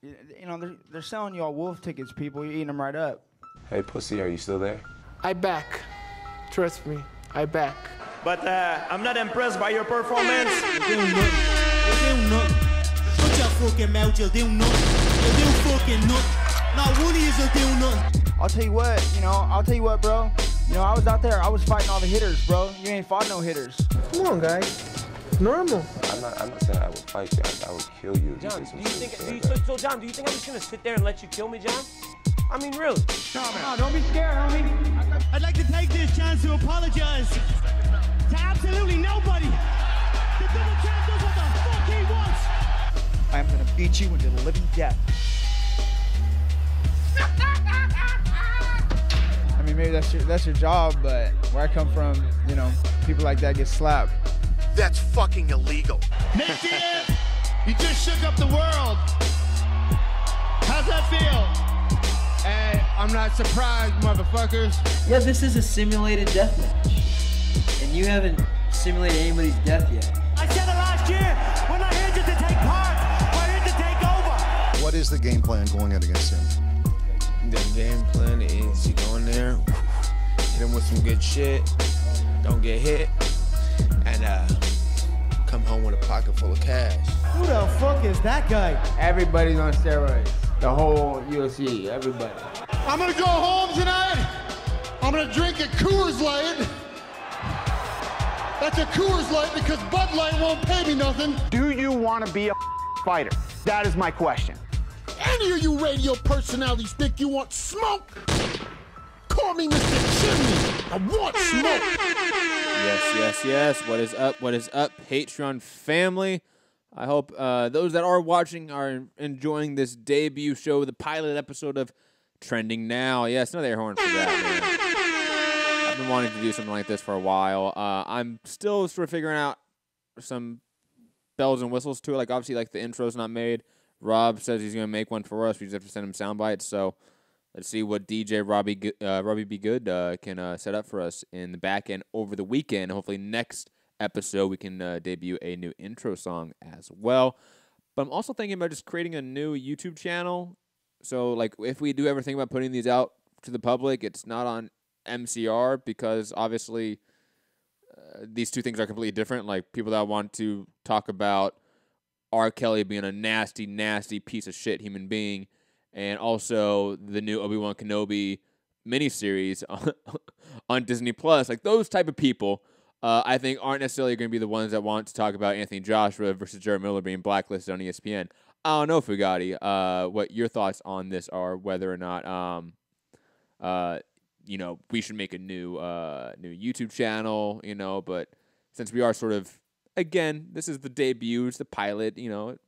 You know, they're selling y'all wolf tickets, people. You're eating them right up. Hey, pussy, are you still there? I back. Trust me, I back. But I'm not impressed by your performance. Eu dei não. Não tinha fucking melt, eu dei não. Eu dei fucking não. Now what is eu dei não? I'll tell you what, bro. You know, I was out there, I was fighting all the hitters, bro. You ain't fought no hitters. Come on, guys. It's normal. I'm not saying I would fight you. I would kill you. John, do you think? John, do you think I'm just gonna sit there and let you kill me, John? I mean, really? No, don't be scared, homie. I'd like to take this chance to apologize to absolutely nobody. The double champ does what the fuck he wants. I'm gonna beat you into the living death. I mean, maybe that's your job, but where I come from, you know, people like that get slapped. That's fucking illegal. Nick Diaz, you just shook up the world. How's that feel? Hey, I'm not surprised, motherfuckers. Yeah, this is a simulated death match. And you haven't simulated anybody's death yet. I said it last year. We're not here just to take part. We're here to take over. What is the game plan going in against him? The game plan is you go in there, hit him with some good shit, don't get hit, and come home with a pocket full of cash. Who the fuck is that guy? Everybody's on steroids. The whole UFC, everybody. I'm gonna go home tonight. I'm gonna drink a Coors Light. That's a Coors Light because Bud Light won't pay me nothing. Do you want to be a fighter? That is my question. Any of you radio personalities think you want smoke? Call me Mr. Chimney. I want smoke. Yes. What is up, Patreon family? I hope those that are watching are enjoying this debut show, the pilot episode of Trending Now. Yes, another air horn for that, man. I've been wanting to do something like this for a while. I'm still sort of figuring out some bells and whistles to it. Like, obviously, like, the intro's not made. Rob says he's going to make one for us. We just have to send him sound bites. So let's see what DJ Robbie B. Good can set up for us in the back end over the weekend. Hopefully next episode we can debut a new intro song as well. But I'm also thinking about just creating a new YouTube channel. So, like, if we do ever think about putting these out to the public, it's not on MCR because obviously these two things are completely different. Like, people that want to talk about R. Kelly being a nasty, nasty piece of shit human being, and also the new Obi-Wan Kenobi miniseries on Disney Plus. Like, those type of people, I think, aren't necessarily going to be the ones that want to talk about Anthony Joshua versus Jared Miller being blacklisted on ESPN. I don't know, Fugatti, what your thoughts on this are, whether or not, we should make a new YouTube channel, but since we are sort of, again, this is the debut, it's the pilot,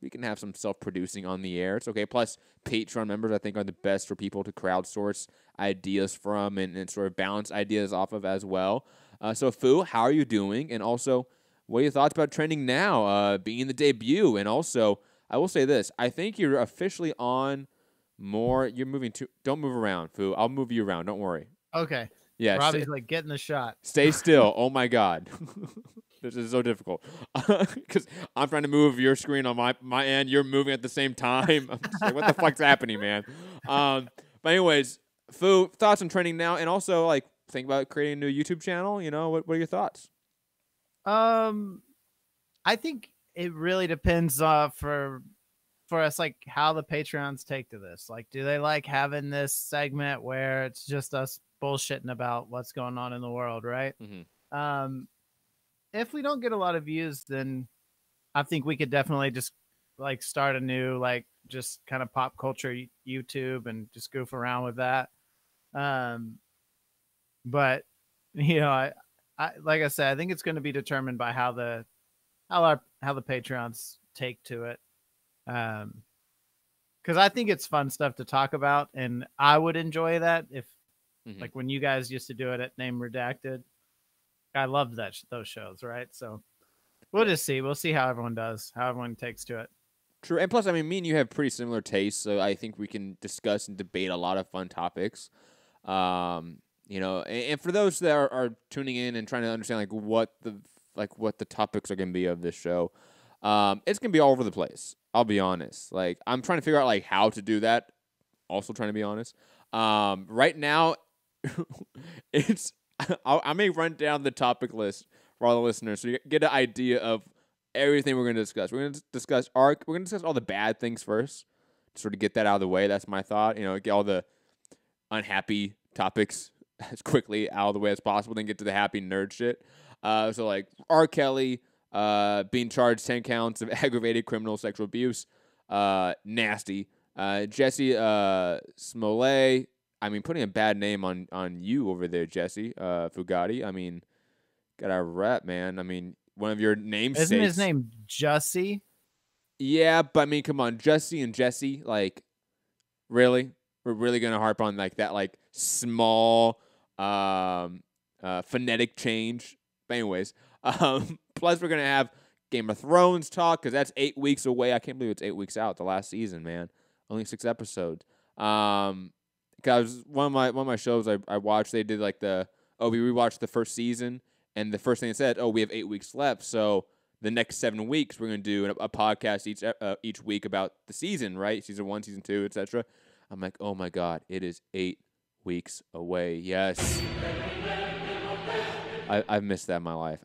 we can have some self-producing on the air. It's okay. Plus, Patreon members, I think, are the best for people to crowdsource ideas from and sort of bounce ideas off of as well. So, Fu, how are you doing? And also, what are your thoughts about Trending Now being the debut? And also, I will say this. I think you're officially on more. You're moving to. Don't move around, Fu. I'll move you around. Don't worry. Okay. Yeah. Robbie's like getting the shot. Stay still. Oh, my God. This is so difficult because I'm trying to move your screen on my end. You're moving at the same time. I'm just like, what the fuck's happening, man? But anyways, Fu, thoughts on Trending Now, and also like think about creating a new YouTube channel. What are your thoughts? I think it really depends for us, like how the Patreons take to this. Like, do they like having this segment where it's just us bullshitting about what's going on in the world, right? Mm-hmm. If we don't get a lot of views, then I think we could definitely just like start a new, like, just kind of pop culture YouTube and just goof around with that. But I like I said, I think it's going to be determined by how the Patreons take to it. Because I think it's fun stuff to talk about, and I would enjoy that if, like, when you guys used to do it at Name Redacted. I loved those shows, right? So we'll just see. We'll see how everyone does, how everyone takes to it. True. And plus, I mean, me and you have pretty similar tastes, so I think we can discuss and debate a lot of fun topics. And for those that are tuning in and trying to understand what the topics are going to be of this show, it's going to be all over the place. I'll be honest. Like, I'm trying to figure out like how to do that. Also trying to be honest. Right now, it's I may run down the topic list for all the listeners so you get an idea of everything we're going to discuss. We're going to discuss We're going to discuss all the bad things first, to sort of get that out of the way. That's my thought. You know, get all the unhappy topics as quickly out of the way as possible, then get to the happy nerd shit. So like R. Kelly being charged 10 counts of aggravated criminal sexual abuse, nasty. Jussie Smollett, I mean, putting a bad name on you over there, Jussie Fugatti. I mean, got a rep, man. I mean, one of your namesakes. Isn't his name Jussie? Yeah, but I mean, come on, Jussie and Jesse, like, really? We're really gonna harp on like that, like small phonetic change. But anyways, plus we're gonna have Game of Thrones talk because that's 8 weeks away. I can't believe it's 8 weeks out. The last season, man, only 6 episodes. Because one of my shows I watched, they did like we rewatched the first season, and the first thing it said, we have 8 weeks left, so the next 7 weeks we're gonna do a podcast each week about the season, right? Season 1, season 2, etc. I'm like, oh my God, it is 8 weeks away. Yes. I've missed that in my life.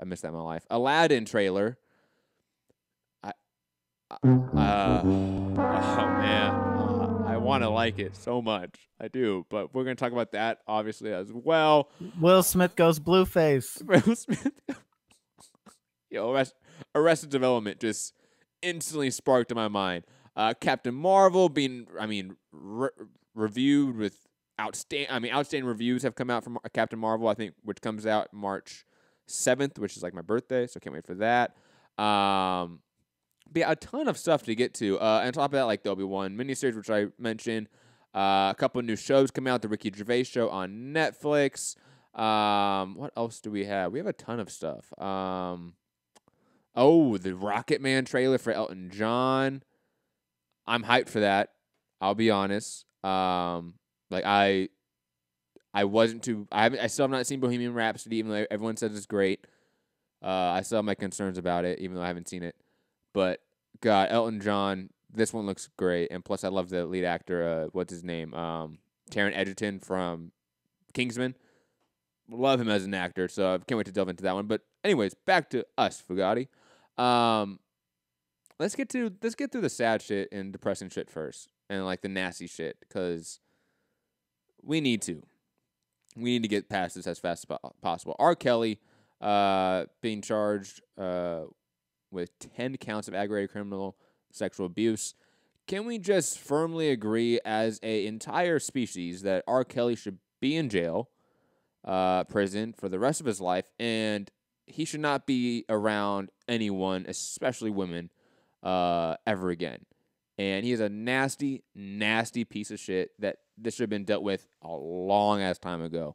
Aladdin trailer. Oh man, I want to like it so much. I do, but we're gonna talk about that obviously as well. Will Smith goes Blueface. Will Smith. Yo, Arrested Development just instantly sparked in my mind. Captain Marvel being, reviewed with outstanding reviews have come out from Captain Marvel, I think, which comes out March 7th, which is like my birthday, so I can't wait for that. But yeah, a ton of stuff to get to. And on top of that, like the Obi-Wan miniseries, which I mentioned, a couple of new shows come out, the Ricky Gervais show on Netflix. What else do we have? We have a ton of stuff. The Rocket Man trailer for Elton John. I'm hyped for that. I'll be honest. I still have not seen Bohemian Rhapsody, even though everyone says it's great. I still have my concerns about it, even though I haven't seen it. But God, Elton John, this one looks great, and plus I love the lead actor. What's his name? Taron Egerton from Kingsman. Love him as an actor, so I can't wait to delve into that one. But anyways, back to us, Fugatti. Let's get through the sad shit and depressing shit first, and like the nasty shit, because we need to get past this as fast as possible. R. Kelly being charged with 10 counts of aggravated criminal sexual abuse. Can we just firmly agree as an entire species that R. Kelly should be in jail, prison for the rest of his life, and he should not be around anyone, especially women, ever again? And he is a nasty, nasty piece of shit that this should have been dealt with a long ass time ago.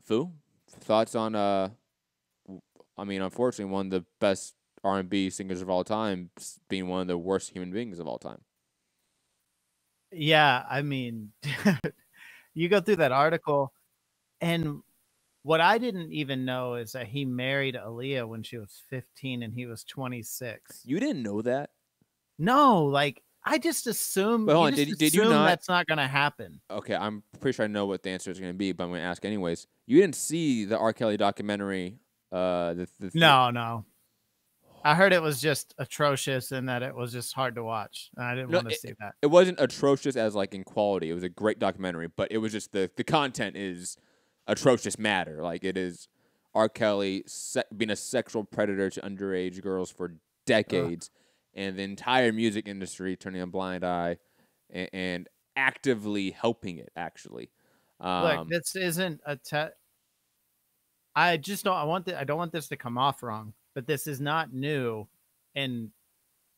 Fu, thoughts on unfortunately, one of the best R&B singers of all time being one of the worst human beings of all time. Yeah, I mean, you go through that article, and what I didn't even know is that he married Aaliyah when she was 15 and he was 26. You didn't know that? No, like, I just assumed. But hold on, did you not? That's not going to happen. Okay, I'm pretty sure I know what the answer is going to be, but I'm going to ask anyways. You didn't see the R. Kelly documentary? No. I heard it was just atrocious and that it was just hard to watch. And I didn't want to see that. It wasn't atrocious as like in quality. It was a great documentary, but it was just the content is atrocious matter. Like it is R. Kelly being a sexual predator to underage girls for decades, and the entire music industry turning a blind eye and actively helping it. Actually, look, this isn't a I just don't. I don't want this to come off wrong, but this is not new in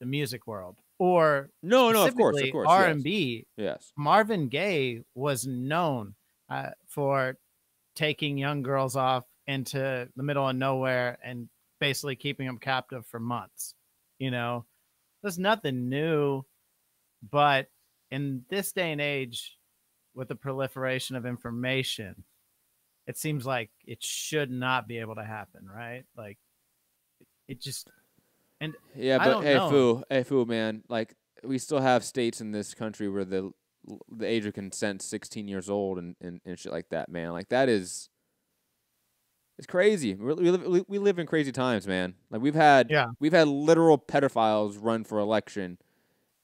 the music world. Or no, of course, R&B. Yes. Marvin Gaye was known for taking young girls off into the middle of nowhere and basically keeping them captive for months. You know, there's nothing new, but in this day and age, with the proliferation of information, it seems like it should not be able to happen, right? Like, it just... And yeah, I but don't know. hey, Foo, man, like we still have states in this country where the age of consent 16 years old and shit like that, man. Like that is it's crazy. We live in crazy times, man. Like we've had literal pedophiles run for election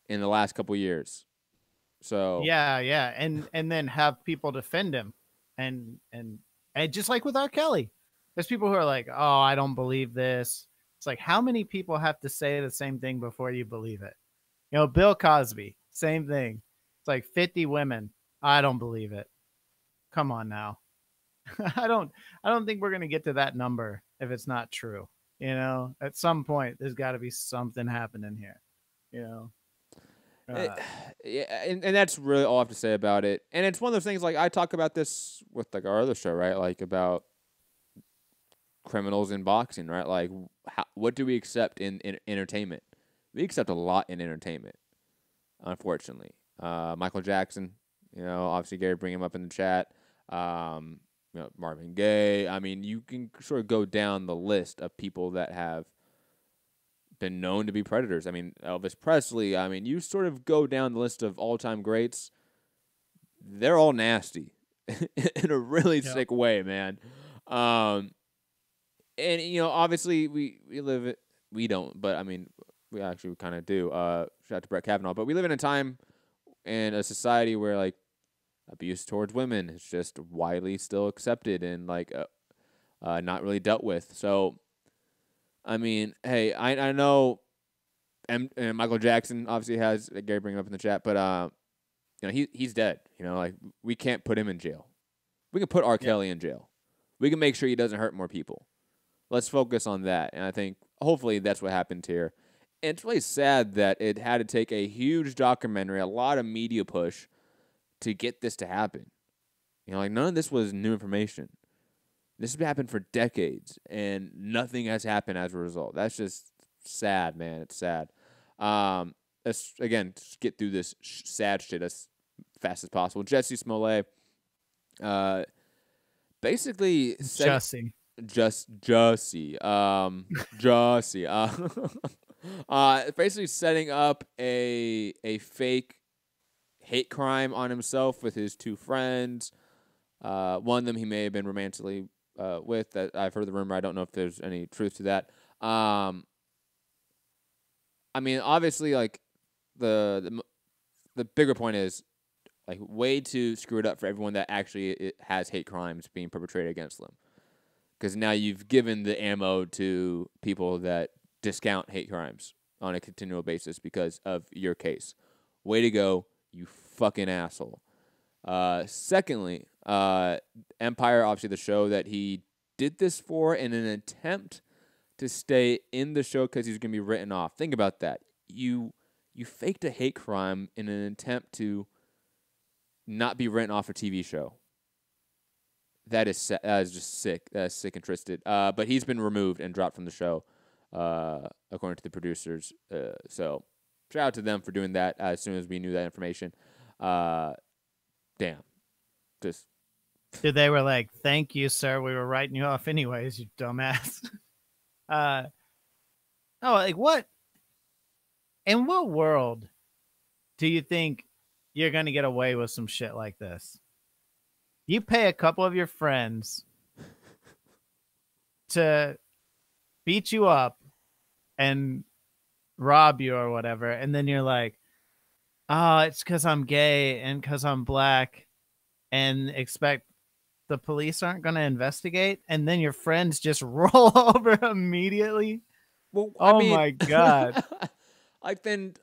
in the last couple years. So Yeah, and then have people defend him, and just like with R. Kelly, there's people who are like, "Oh, I don't believe this." It's like, how many people have to say the same thing before you believe it? You know, Bill Cosby, same thing. It's like 50 women. I don't believe it. Come on now. I don't think we're gonna get to that number if it's not true. You know, at some point, there's got to be something happening here. You know. Yeah, and that's really all I have to say about it. And it's one of those things, like I talk about this with like our other show, right? Like about criminals in boxing, right? Like what do we accept in entertainment? We accept a lot in entertainment, unfortunately. Michael Jackson, you know, obviously Gary bring him up in the chat. You know, Marvin Gaye. I mean, you can sort of go down the list of people that have been known to be predators. I mean, Elvis Presley. I mean, you sort of go down the list of all-time greats. They're all nasty in a really sick way, man. And you know, obviously we live it. We don't, but I mean, we actually kind of do. Shout out to Brett Kavanaugh. But we live in a time and a society where like abuse towards women is just widely still accepted and like not really dealt with. So. I mean, hey, I know, and Michael Jackson obviously has Gary bringing up in the chat, but you know he's dead. You know, like we can't put him in jail. We can put R. Kelly in jail. We can make sure he doesn't hurt more people. Let's focus on that, and I think hopefully that's what happened here. And it's really sad that it had to take a huge documentary, a lot of media push, to get this to happen. You know, like none of this was new information. This has happened for decades, and nothing has happened as a result. That's just sad, man. It's sad. Let's, again, just get through this sad shit as fast as possible. Jussie Smollett, basically... Jussie. Basically setting up a fake hate crime on himself with his two friends. One of them he may have been romantically... with that, I've heard the rumor. I don't know if there's any truth to that. I mean, obviously, like the bigger point is like way to screw it up for everyone that actually has hate crimes being perpetrated against them. Because now you've given the ammo to people that discount hate crimes on a continual basis because of your case. Way to go, you fucking asshole. Secondly, Empire, obviously the show that he did this for in an attempt to stay in the show because he's going to be written off. Think about that. You faked a hate crime in an attempt to not be written off a TV show. That is just sick. That's sick and twisted. But he's been removed and dropped from the show, according to the producers. So shout out to them for doing that as soon as we knew that information. Damn. Just. Dude, they were like, "Thank you, sir. We were writing you off anyways, you dumbass." Like what? In what world do you think you're gonna get away with some shit like this? You pay a couple of your friends to beat you up and rob you or whatever, and then you're like, "Oh, it's because I'm gay and because I'm black," and expect the police aren't going to investigate, and then your friends just roll over immediately. Well, I mean, my God. Like, then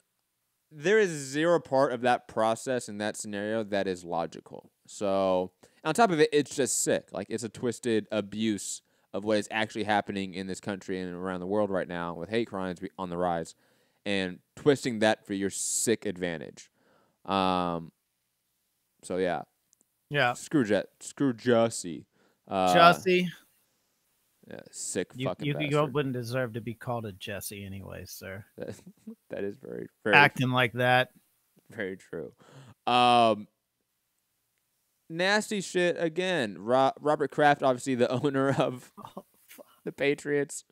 there is zero part of that process in that scenario that is logical. So, on top of it, it's just sick. Like, it's a twisted abuse of what is actually happening in this country and around the world right now with hate crimes on the rise and twisting that for your sick advantage. So, yeah. Yeah. Screw Jussie. Jussie. Yeah, sick fucking you bastard. wouldn't deserve to be called a Jesse anyway, sir. That is very, very acting like that. Very true. Nasty shit again. Robert Kraft, obviously the owner of the Patriots.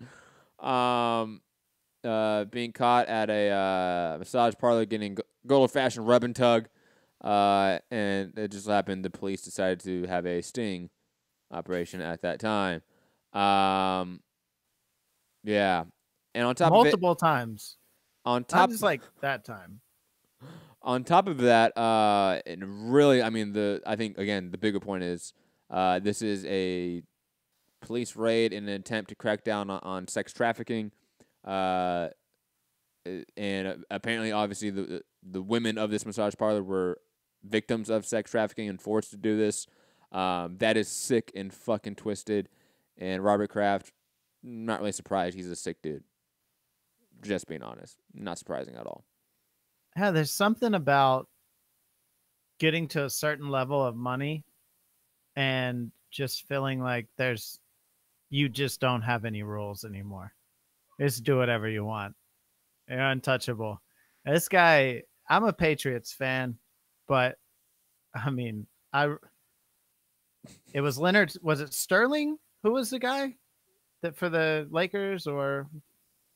being caught at a massage parlor getting good old-fashioned rub and tug, and it just happened the police decided to have a sting operation at that time. Yeah, and on top multiple times. On top, not just like that time. On top of that, and really, I mean, I think again the bigger point is this is a police raid in an attempt to crack down on sex trafficking, and apparently, obviously, the women of this massage parlor were victims of sex trafficking and forced to do this. That is sick and fucking twisted. And Robert Kraft, not really surprised. He's a sick dude. Just being honest, not surprising at all. Yeah, there's something about getting to a certain level of money and just feeling like you just don't have any rules anymore. Just do whatever you want. You're untouchable. This guy, I'm a Patriots fan, but I mean, it was Leonard. Was it Sterling? Who was the guy that for the Lakers or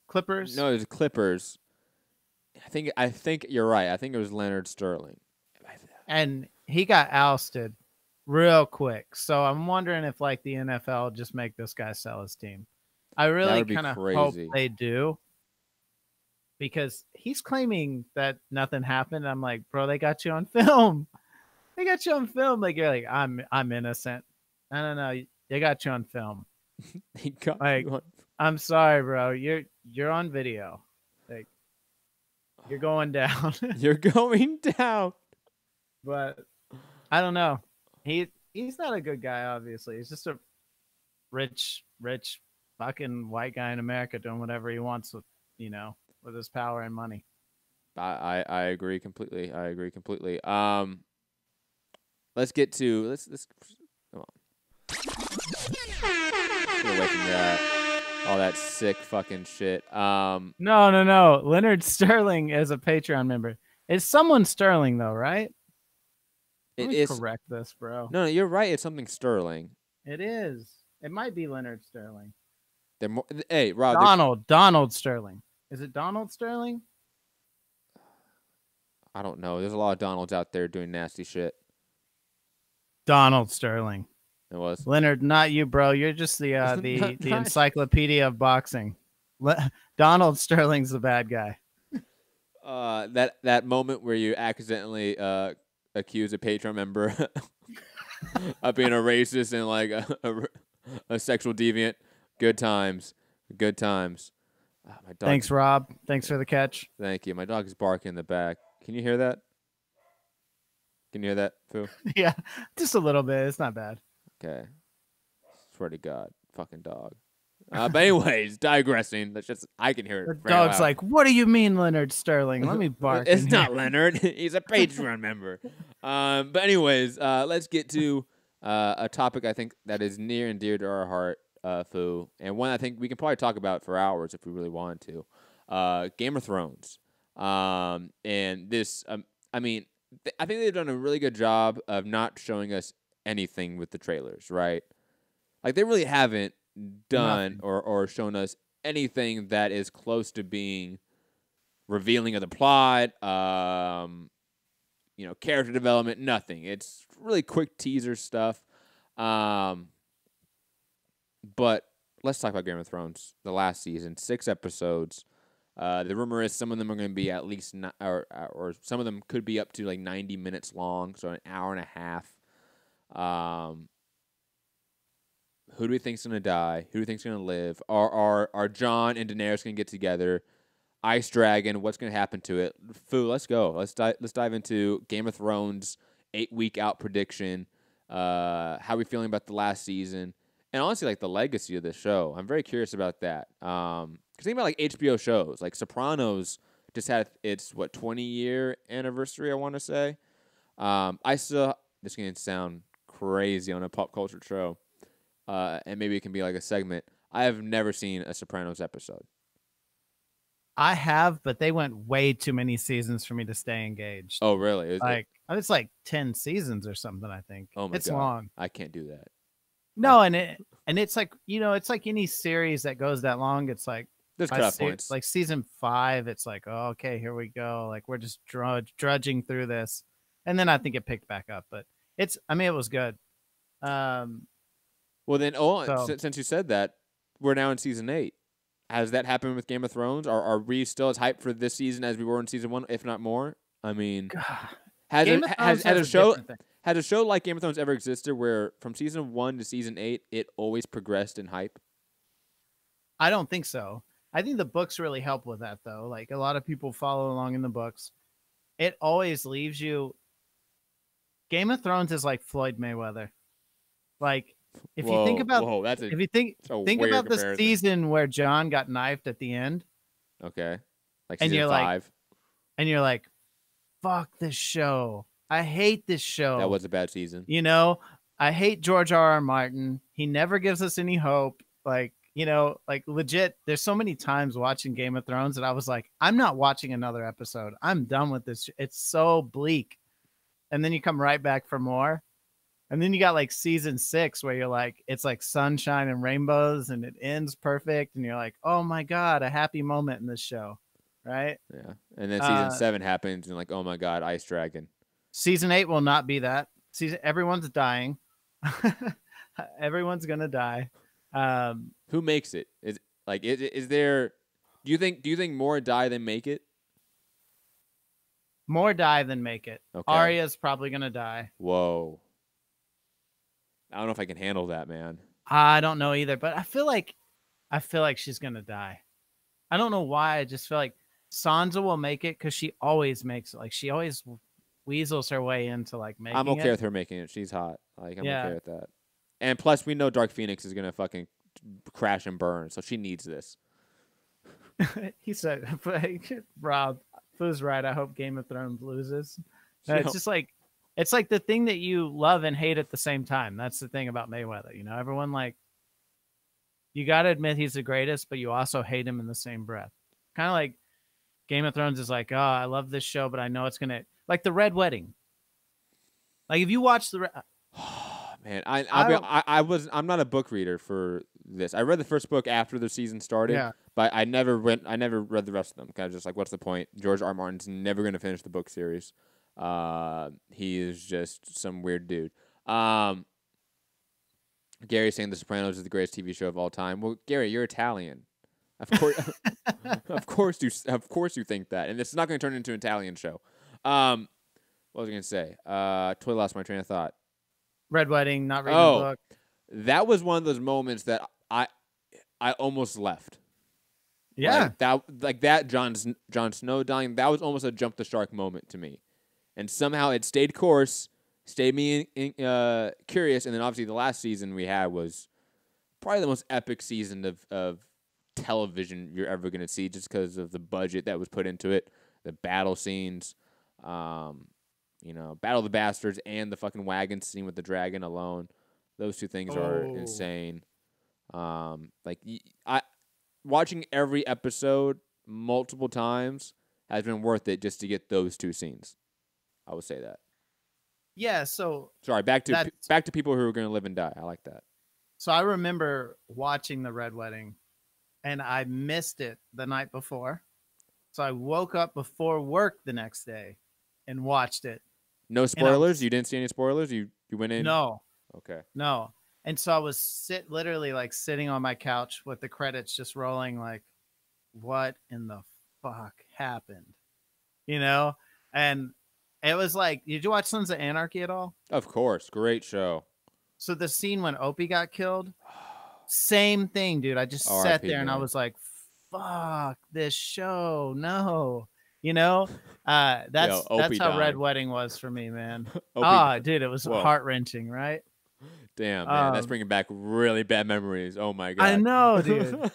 Clippers? No, it was Clippers. I think you're right. I think it was Leonard Sterling. And he got ousted real quick. So I'm wondering if like the NFL just make this guy sell his team. I really kind of hope they do. Because he's claiming that nothing happened. I'm like, bro, they got you on film. They got you on film. Like you're like, I'm innocent. No. They got you on film. I'm sorry, bro. You're on video. Like you're going down. You're going down. But I don't know. He's not a good guy, obviously. He's just a rich fucking white guy in America doing whatever he wants with, with his power and money. I agree completely. Let's get to let's come on. Get away from that. All that sick fucking shit. No. Leonard Sterling is a Patreon member. It's someone Sterling though, right? Let me correct this, bro. No, you're right. It's something Sterling. It is. It might be Leonard Sterling. Hey, Rob. Donald Sterling. Is it Donald Sterling? I don't know. There's a lot of Donalds out there doing nasty shit. Donald Sterling. It was Leonard, not you, bro. You're just the encyclopedia of boxing. Donald Sterling's the bad guy. That moment where you accidentally accuse a Patreon member of being a racist and like a sexual deviant. Good times. My dog Thanks, Rob. Thanks for the catch. Thank you. My dog is barking in the back. Can you hear that? Foo? Yeah, just a little bit. It's not bad. Okay. Swear to God, fucking dog. But anyways, digressing. I can hear it. The dog's like, what do you mean, Leonard Sterling? Let me bark. It's not Leonard. He's a Patreon member. But anyways, let's get to a topic I think that is near and dear to our heart, Foo, and one I think we can probably talk about for hours if we really wanted to. Game of Thrones. And this, I mean, I think they've done a really good job of not showing us anything with the trailers, right? Like they really haven't done or shown us anything that is close to being revealing of the plot, character development, nothing. It's really quick teaser stuff. But let's talk about Game of Thrones, the last season, 6 episodes. The rumor is some of them are going to be at least, or some of them could be up to like 90 minutes long, so an hour and a half. Who do we think's going to die? Who do we think's going to live? Are Jon and Daenerys going to get together? Ice Dragon, what's going to happen to it? Foo, let's go. Let's dive into Game of Thrones 8-week out prediction. How are we feeling about the last season? And honestly, like the legacy of this show. I'm very curious about that. Because think about like HBO shows. Like Sopranos just had its, 20-year anniversary, I want to say. This is going to sound crazy on a pop culture show. And maybe it can be like a segment. I have never seen a Sopranos episode. I have, but they went way too many seasons for me to stay engaged. Oh, really? It's like 10 seasons or something, I think. Oh my it's God. long. I can't do that. No, and it's like, it's like any series that goes that long. It's like There's cutoff points. Like season 5, it's like, oh, okay, here we go. Like we're just drudging through this, and then I think it picked back up. But it was good. Well, then, since you said that, we're now in season 8. Has that happened with Game of Thrones? Are we still as hyped for this season as we were in season 1, if not more? I mean, has a show like Game of Thrones ever existed where from season 1 to season 8 it always progressed in hype? I don't think so. I think the books really help with that, though. Like a lot of people follow along in the books. It always leaves you. Game of Thrones is like Floyd Mayweather. Like if you think about, think about the season where John got knifed at the end. Okay, like and season 5, and you're like, "Fuck this show! I hate this show." That was a bad season. You know, I hate George R.R. Martin. He never gives us any hope. Like. You know, like legit, there's so many times watching Game of Thrones that I was like, I'm not watching another episode. I'm done with this. It's so bleak. And then you come right back for more. And then you got like season 6 where you're like, it's like sunshine and rainbows and it ends perfect. And you're like, oh my God, a happy moment in this show. Right? Yeah. And then season 7 happens and like, oh my God, Ice Dragon. Season 8 will not be that. Everyone's dying. Everyone's going to die. Who makes it? Is there? Do you think more die than make it? More die than make it. Okay. Arya's probably gonna die. Whoa. I don't know if I can handle that, man. I don't know either, but I feel like she's gonna die. I don't know why. I just feel like Sansa will make it because she always makes it. Like she always weasels her way into like making it. I'm okay with her making it. She's hot. Like I'm okay with that. And plus, we know Dark Phoenix is gonna fucking crash and burn, so she needs this. He said, "Rob, Foo's right. I hope Game of Thrones loses." It's just like it's like the thing that you love and hate at the same time. That's the thing about Mayweather. You know, everyone like you got to admit he's the greatest, but you also hate him in the same breath. Kind of like Game of Thrones is like, oh, I love this show, but I know it's gonna like the Red Wedding. Like if you watch the. Man, I'm not a book reader for this. I read the first book after the season started, but I never read the rest of them. Kind of just like, what's the point? George R. R. Martin's never going to finish the book series. He is just some weird dude. Gary's saying The Sopranos is the greatest TV show of all time. Well, Gary, you're Italian. Of course, of course you think that, and this is not going to turn into an Italian show. What was I going to say? Totally lost my train of thought. Red Wedding, not reading the book. That was one of those moments that I almost left. Yeah. Like that Jon Snow dying, that was almost a jump the shark moment to me. And somehow it stayed course, stayed me curious, and then obviously the last season we had was probably the most epic season of television you're ever going to see just because of the budget that was put into it, the battle scenes, Battle of the Bastards and the fucking wagon scene with the dragon alone. Those two things are insane. Watching every episode multiple times has been worth it just to get those two scenes. I would say that. Yeah, so sorry, back to people who are going to live and die. I like that. So I remember watching the Red Wedding and I missed it the night before. So I woke up before work the next day and watched it. No spoilers? You didn't see any spoilers? You went in? No. Okay. No. And so I was literally like sitting on my couch with the credits just rolling like, what in the fuck happened? You know? And it was like, did you watch Sons of Anarchy at all? Of course. Great show. So the scene when Opie got killed, same thing, dude. I just sat there and I was like, fuck this show. No. You know, that's how Red Wedding was for me, man. Dude, it was heart-wrenching, right? Damn, man, that's bringing back really bad memories. Oh my god, I know, dude.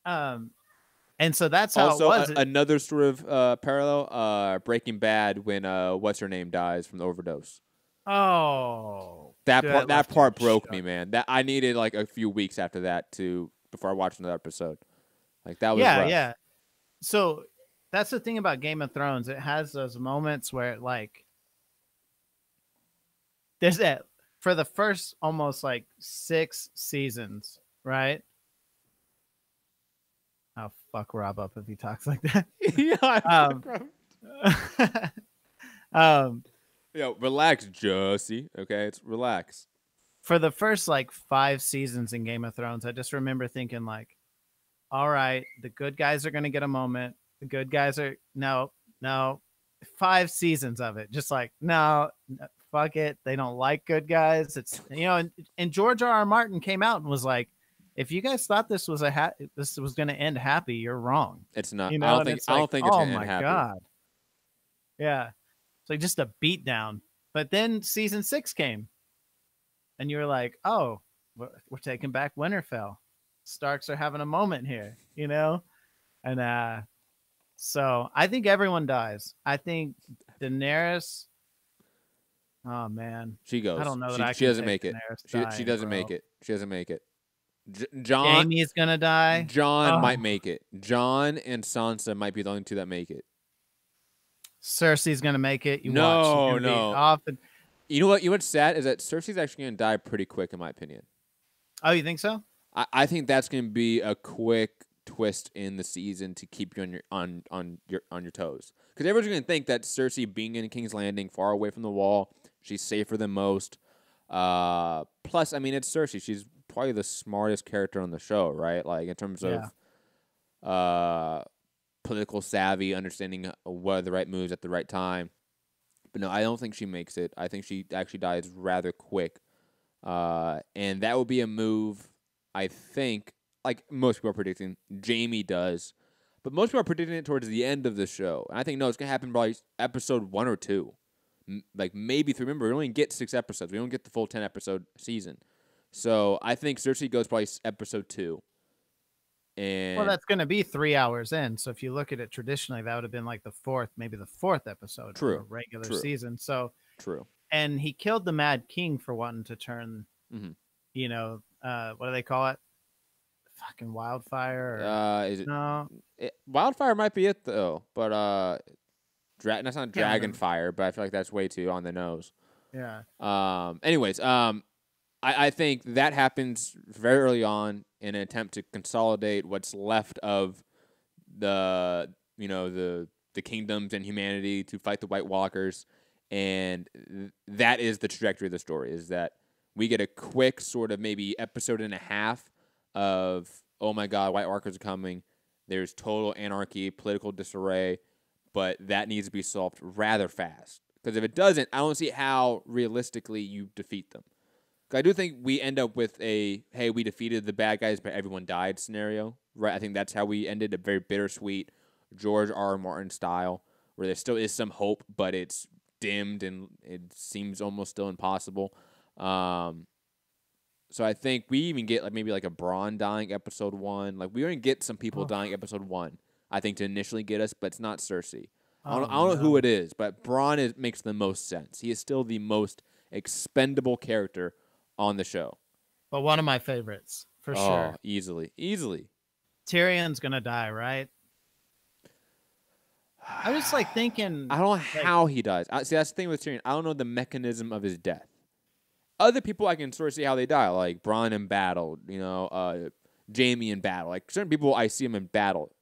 And so that's how also, it was. Another sort of parallel, Breaking Bad when what's her name dies from the overdose. Oh, that part broke me, man. That I needed like a few weeks after that before I watched another episode. Like that was rough. Yeah. So. That's the thing about Game of Thrones. It has those moments where, like, there's that for the first almost like 6 seasons, right? fuck Rob up if he talks like that. Yo, relax, Jussie. Okay, it's relax. For the first like 5 seasons in Game of Thrones, I just remember thinking like, all right, the good guys are gonna get a moment. The good guys are no. 5 seasons of it, just like no, fuck it. They don't like good guys. It's and George R.R. Martin came out and was like, if you guys thought this was this was gonna end happy, you're wrong. It's not. You know? I don't think it's gonna end happy. Oh my god. Yeah. It's like just a beat down. But then season 6 came. And you were like, oh, we're taking back Winterfell. Starks are having a moment here, And so I think everyone dies. I think Daenerys. Oh man. She goes. I don't know that she doesn't make it. She doesn't make it. She doesn't make it. Jon Jaime's gonna die. Jon might make it. Jon and Sansa might be the only 2 that make it. Cersei's gonna make it. No. You know what's sad is that Cersei's actually gonna die pretty quick, in my opinion. Oh, you think so? I think that's gonna be a quick twist in the season to keep you on your toes, because everyone's gonna think that Cersei being in King's Landing, far away from the wall, she's safer than most. Plus, I mean, it's Cersei. She's probably the smartest character on the show, right? Like in terms of political savvy, understanding what are the right moves at the right time. But no, I don't think she makes it. I think she actually dies rather quick. And that would be a move, I think, like most people are predicting, Jaime does. But most people are predicting it towards the end of the show. And I think, no, it's going to happen probably episode 1 or 2. Like maybe 3. Remember, we only get 6 episodes. We don't get the full 10-episode season. So I think Cersei goes probably episode 2. And well, that's going to be 3 hours in. So if you look at it traditionally, that would have been like the 4th episode of a regular season. So true. And he killed the Mad King for wanting to turn, what do they call it? Fucking wildfire? Is it? No. Wildfire might be it though, but that's not Dragonfire, but I feel like that's way too on the nose. Yeah. Anyways, I think that happens very early on in an attempt to consolidate what's left of the kingdoms and humanity to fight the White Walkers, and that is the trajectory of the story. Is that we get a quick sort of maybe episode and a half of, oh my God, White Walkers are coming. There's total anarchy, political disarray, but that needs to be solved rather fast. Because if it doesn't, I don't see how realistically you defeat them. I do think we end up with a, hey, we defeated the bad guys, but everyone died scenario, right? I think that's how we ended, a very bittersweet George R.R. Martin style, where there still is some hope, but it's dimmed and it seems almost still impossible. So I think we even get like maybe like a Bronn dying episode 1. Like we even get some people dying episode 1, I think, to initially get us, but it's not Cersei. I don't know who it is, but Bronn makes the most sense. He is still the most expendable character on the show. But one of my favorites, for sure. Easily. Tyrion's going to die, right? I was like thinking... I don't know how he dies. See, that's the thing with Tyrion. I don't know the mechanism of his death. Other people I can sort of see how they die, like Bronn in battle, Jaime in battle. Like certain people, I see him in battle.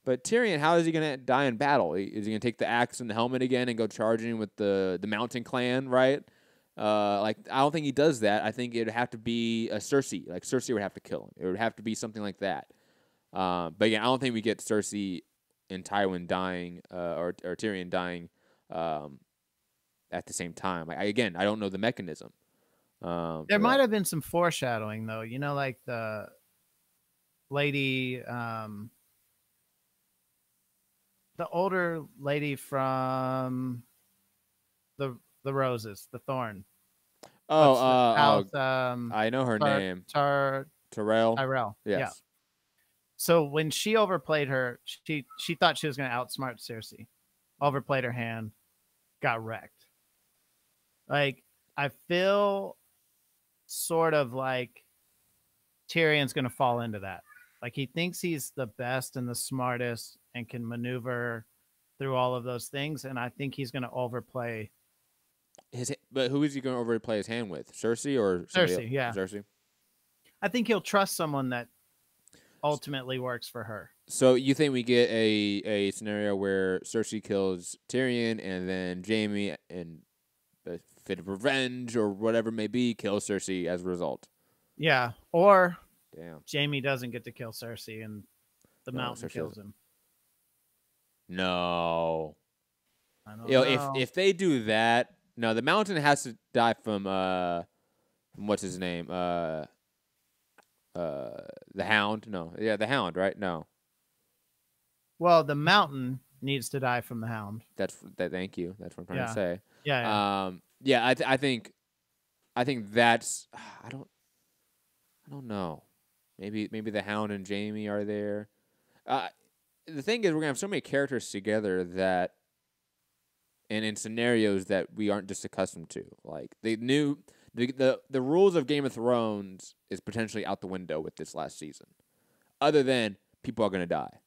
But Tyrion, how is he going to die in battle? Is he going to take the axe and the helmet again and go charging with the Mountain Clan, right? I don't think he does that. I think it would have to be a Cersei. Like Cersei would have to kill him. It would have to be something like that. But again, I don't think we get Cersei and Tywin dying or Tyrion dying at the same time. I don't know the mechanism. There might have been some foreshadowing, though. Like the lady, the older lady from the Roses, the Thorn. I know her name. Tyrell. Yes. Yeah. So when she overplayed her, she thought she was going to outsmart Cersei. Overplayed her hand, got wrecked. Like, I feel sort of like Tyrion's going to fall into that. Like, he thinks he's the best and the smartest and can maneuver through all of those things, and I think he's going to overplay but who is he going to overplay his hand with? Cersei or Cersei? Yeah, Cersei. I think he'll trust someone that ultimately works for her. So you think we get a scenario where Cersei kills Tyrion, and then Jaime, in a fit of revenge or whatever it may be, kills Cersei as a result? Yeah, or Damn. Jaime doesn't get to kill Cersei, and the Mountain Cersei kills doesn't. him. No. I don't You know, know. if they do that, no, the Mountain has to die from what's his name? The Hound? No. Yeah, the Hound, right? No. Well, the Mountain needs to die from the Hound. Thank you. That's what I'm trying to say. Yeah. Yeah, I think that's I don't know. Maybe the Hound and Jaime are there. The thing is, we're gonna have so many characters together that, and in scenarios that we aren't just accustomed to. Like the rules of Game of Thrones is potentially out the window with this last season. Other than people are gonna die.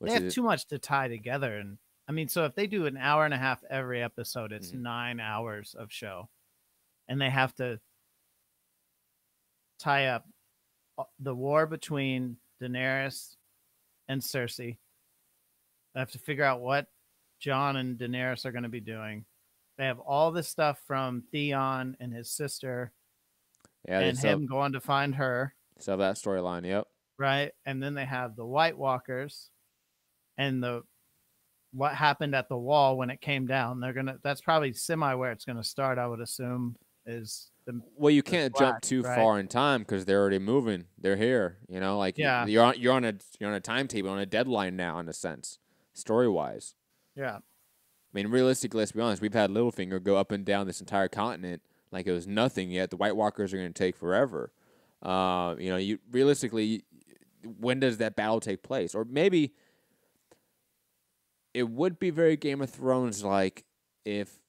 They have too much to tie together, and I mean, so if they do an hour and a half every episode, it's 9 hours of show, and they have to tie up the war between Daenerys and Cersei. They have to figure out what Jon and Daenerys are going to be doing. They have all this stuff from Theon and his sister, and him going to find her. So that storyline, yep. Right, and then they have the White Walkers, and what happened at the wall when it came down. That's probably semi where it's gonna start, I would assume. Well, you can't jump too far in time because they're already moving. They're here, you know. Like yeah. you're on a timetable, on a deadline now, in a sense, story wise. Yeah. I mean, realistically, let's be honest. We've had Littlefinger go up and down this entire continent like it was nothing. Yet the White Walkers are going to take forever. Realistically, when does that battle take place? Or maybe it would be very Game of Thrones like if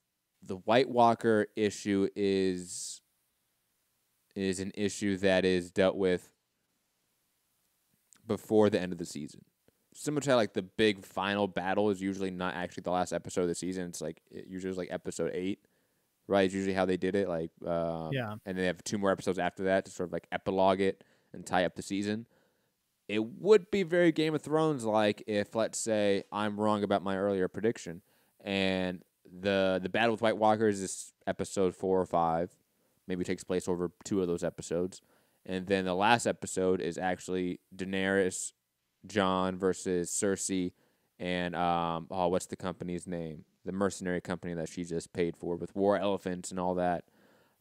the White Walker issue is an issue that is dealt with before the end of the season. Similar to how, like, the big final battle is usually not actually the last episode of the season. It's like it usually is like episode 8, right? It's usually how they did it. Like, yeah. And they have 2 more episodes after that to sort of like epilogue it and tie up the season. It would be very Game of Thrones like if, let's say, I'm wrong about my earlier prediction, and the battle with White Walkers is episode 4 or 5, maybe takes place over 2 of those episodes, and then the last episode is actually Daenerys, Jon versus Cersei, and what's the company's name? The mercenary company that she just paid for with war elephants and all that.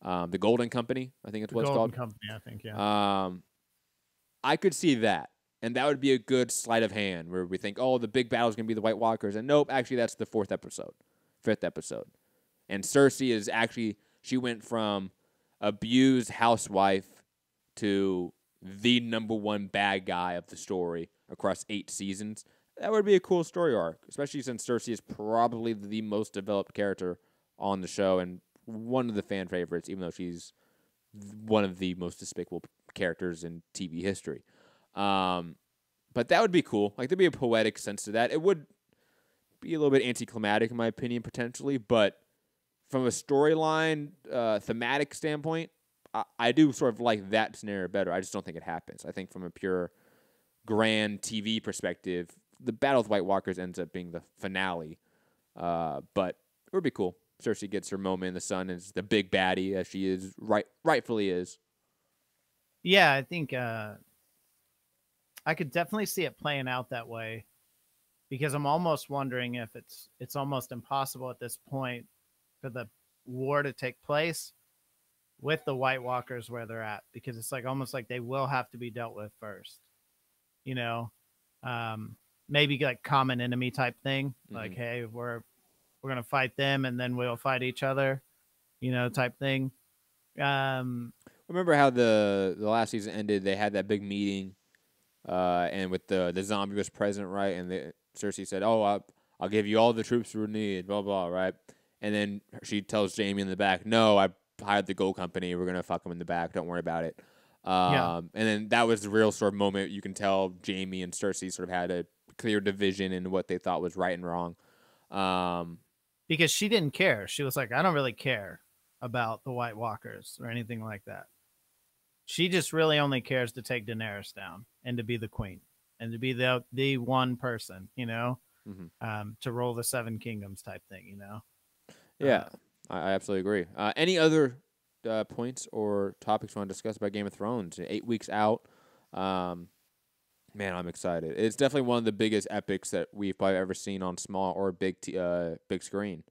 The Golden Company, I think it's what it's called. Golden Company, I think, yeah. I could see that. And that would be a good sleight of hand where we think, oh, the big battle is going to be the White Walkers. And nope, actually, that's the 5th episode. And Cersei is actually, she went from abused housewife to the #1 bad guy of the story across 8 seasons. That would be a cool story arc, especially since Cersei is probably the most developed character on the show and one of the fan favorites, even though she's one of the most despicable characters in TV history. But that would be cool. Like, there'd be a poetic sense to that. It would be a little bit anticlimactic, in my opinion, potentially. But from a storyline, thematic standpoint, I do sort of like that scenario better. I just don't think it happens. I think from a pure grand TV perspective, the Battle with White Walkers ends up being the finale. But it would be cool. Cersei gets her moment in the sun and is the big baddie, as she is rightfully is. Yeah, I think I could definitely see it playing out that way, because I'm almost wondering if it's almost impossible at this point for the war to take place with the White Walkers where they're at, because it's like almost like they will have to be dealt with first, you know. Maybe like common enemy type thing, like, hey, we're gonna fight them and then we'll fight each other, you know, type thing. Remember how the last season ended? They had that big meeting. And with the zombie was present, right? And Cersei said, "Oh, I'll give you all the troops we need," blah blah, right? And then she tells Jaime in the back, "No, I hired the Gold Company. We're gonna fuck them in the back. Don't worry about it." And then that was the real sort of moment. You can tell Jaime and Cersei sort of had a clear division in what they thought was right and wrong. Because she didn't care. She was like, "I don't really care about the White Walkers or anything like that." She just really only cares to take Daenerys down and to be the queen and to be the one person, to rule the 7 kingdoms type thing, Yeah, I absolutely agree. Any other points or topics you want to discuss about Game of Thrones? 8 weeks out. Man, I'm excited. It's definitely one of the biggest epics that we've probably ever seen on small or big screen.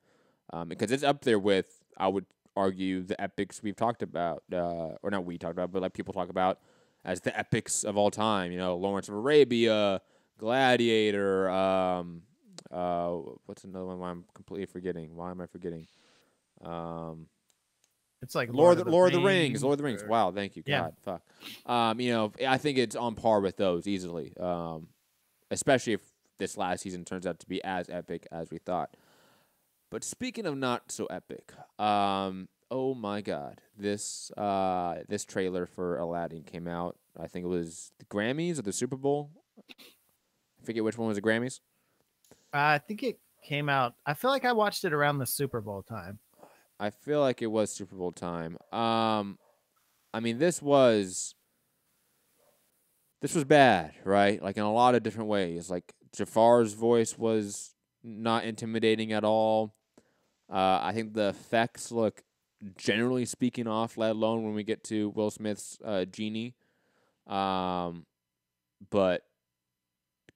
Because it's up there with, I would argue, the epics we've talked about, or not we talked about, but like people talk about as the epics of all time. Lawrence of Arabia, Gladiator. What's another one? I'm completely forgetting. Why am I forgetting? It's like Lord of the Rings. Lord of the Rings. Wow, thank you. God, fuck. I think it's on par with those easily. Especially if this last season turns out to be as epic as we thought. But speaking of not so epic, oh my God, this trailer for Aladdin came out. I think it was the Grammys or the Super Bowl. I forget which one was the Grammys. I think it came out. I feel like I watched it around the Super Bowl time. I feel like it was Super Bowl time. This was bad, right? Like in a lot of different ways. Like Jafar's voice was not intimidating at all. I think the effects look, generally speaking, off, let alone when we get to Will Smith's genie. But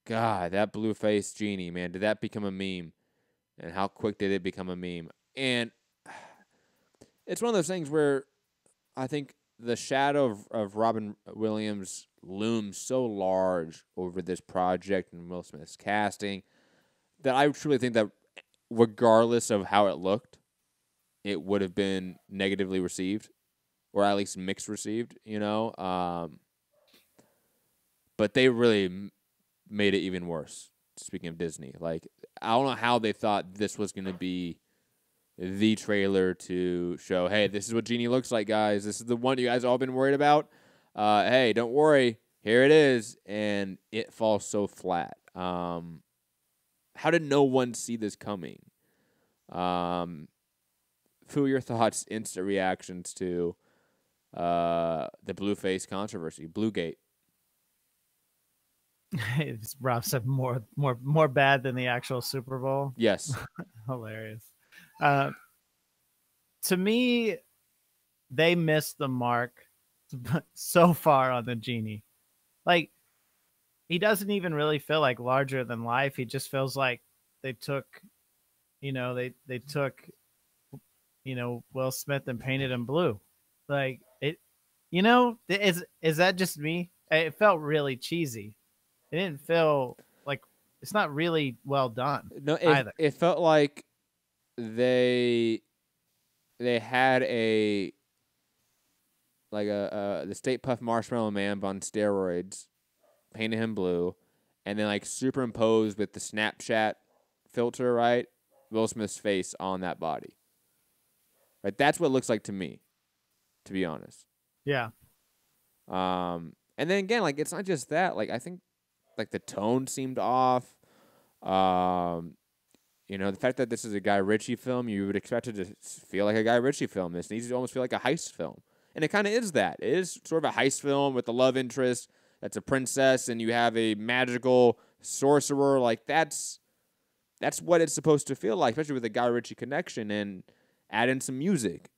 God, that blue-faced genie, man, did that become a meme? And how quick did it become a meme? And it's one of those things where I think the shadow of Robin Williams looms so large over this project and Will Smith's casting that I truly think that regardless of how it looked, it would have been negatively received, or at least mixed received, But they really made it even worse, speaking of Disney. Like, I don't know how they thought this was going to be the trailer to show, hey, this is what Genie looks like, guys. This is the one you guys all been worried about. Hey, don't worry. Here it is. And it falls so flat. How did no one see this coming? Who are your thoughts, instant reactions to the Blueface controversy, Bluegate? Rob said more bad than the actual Super Bowl. Yes. Hilarious. To me, they missed the mark so far on the genie. Like, he doesn't even really feel like larger than life. He just feels like they took Will Smith and painted him blue. Like, it, is that just me? It felt really cheesy. It didn't feel like, it's not really well done. No, either. It felt like they had the Stay Puft Marshmallow Man on steroids, painted him blue, and then like superimposed with the Snapchat filter, right? Will Smith's face on that body. Right, that's what it looks like to me, to be honest. Yeah. And then again, like, it's not just that. Like, I think like the tone seemed off. The fact that this is a Guy Ritchie film, you would expect it to feel like a Guy Ritchie film. This needs to almost feel like a heist film. And it kind of is that. It is sort of a heist film with a love interest that's a princess, and you have a magical sorcerer. Like, that's what it's supposed to feel like, especially with a Guy Ritchie connection, and add in some music.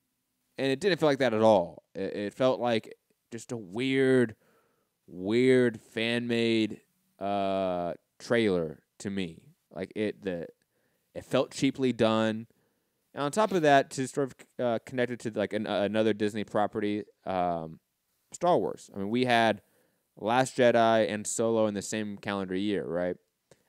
And it didn't feel like that at all. It felt like just a weird fan-made trailer to me. Like, it felt cheaply done. And on top of that, to sort of connect it to like another Disney property, Star Wars. I mean, we had Last Jedi and Solo in the same calendar year, right?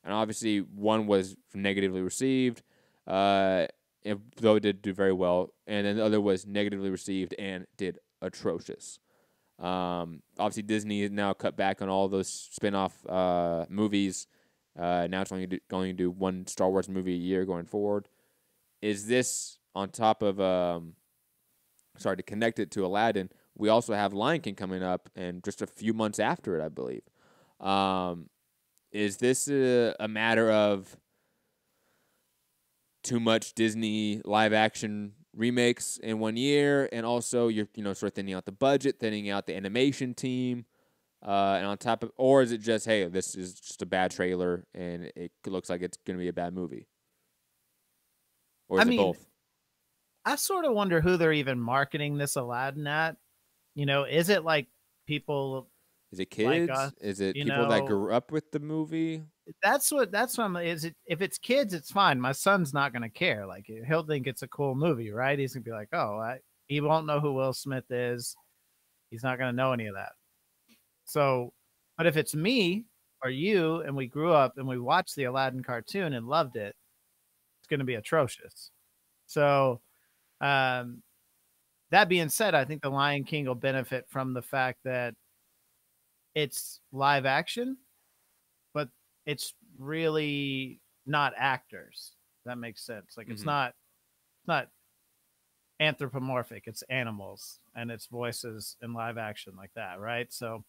And obviously, one was negatively received, though it did do very well, and then the other was negatively received and did atrocious. Obviously, Disney has now cut back on all those spin-off movies. Now it's only going to do one Star Wars movie a year going forward. Is this on top of, to connect it to Aladdin, we also have Lion King coming up, and just a few months after it, I believe. Is this a matter of too much Disney live action remakes in 1 year, and also you're sort of thinning out the budget, thinning out the animation team, and on top of, or is it just, hey, this is just a bad trailer and it looks like it's going to be a bad movie, or is it both? I sort of wonder who they're even marketing this Aladdin at. Is it like people? Is it kids? Like us, is it people that grew up with the movie? That's what I'm. Is it if it's kids, it's fine. My son's not gonna care. Like he'll think it's a cool movie, right? He's gonna be like, oh, he won't know who Will Smith is. He's not gonna know any of that. So, but if it's me or you, and we grew up and we watched the Aladdin cartoon and loved it, it's gonna be atrocious. So, that being said, I think the Lion King will benefit from the fact that it's live action, but it's really not actors. That makes sense. Like it's not anthropomorphic. It's animals and it's voices in live action like that, right? So,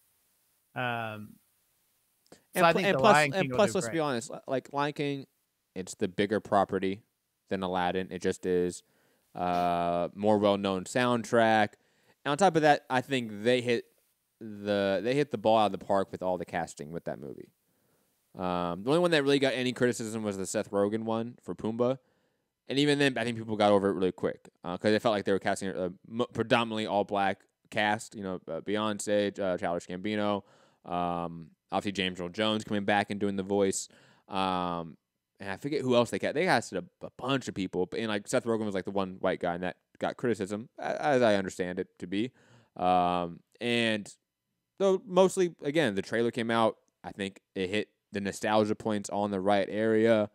I think the Lion King will plus, do let's great. be honest. Like Lion King, it's the bigger property than Aladdin. It just is more well-known soundtrack. And on top of that, I think they hit the ball out of the park with all the casting with that movie. The only one that really got any criticism was the Seth Rogen one for Pumbaa, and even then, I think people got over it really quick because they felt like they were casting a predominantly all-black cast. Beyonce, Childish Gambino, obviously James Earl Jones coming back and doing the voice, and I forget who else they cast. They casted a bunch of people, and like Seth Rogen was like the one white guy, and that got criticism, as I understand it to be, and. So mostly, again, the trailer came out. I think it hit the nostalgia points on the right area.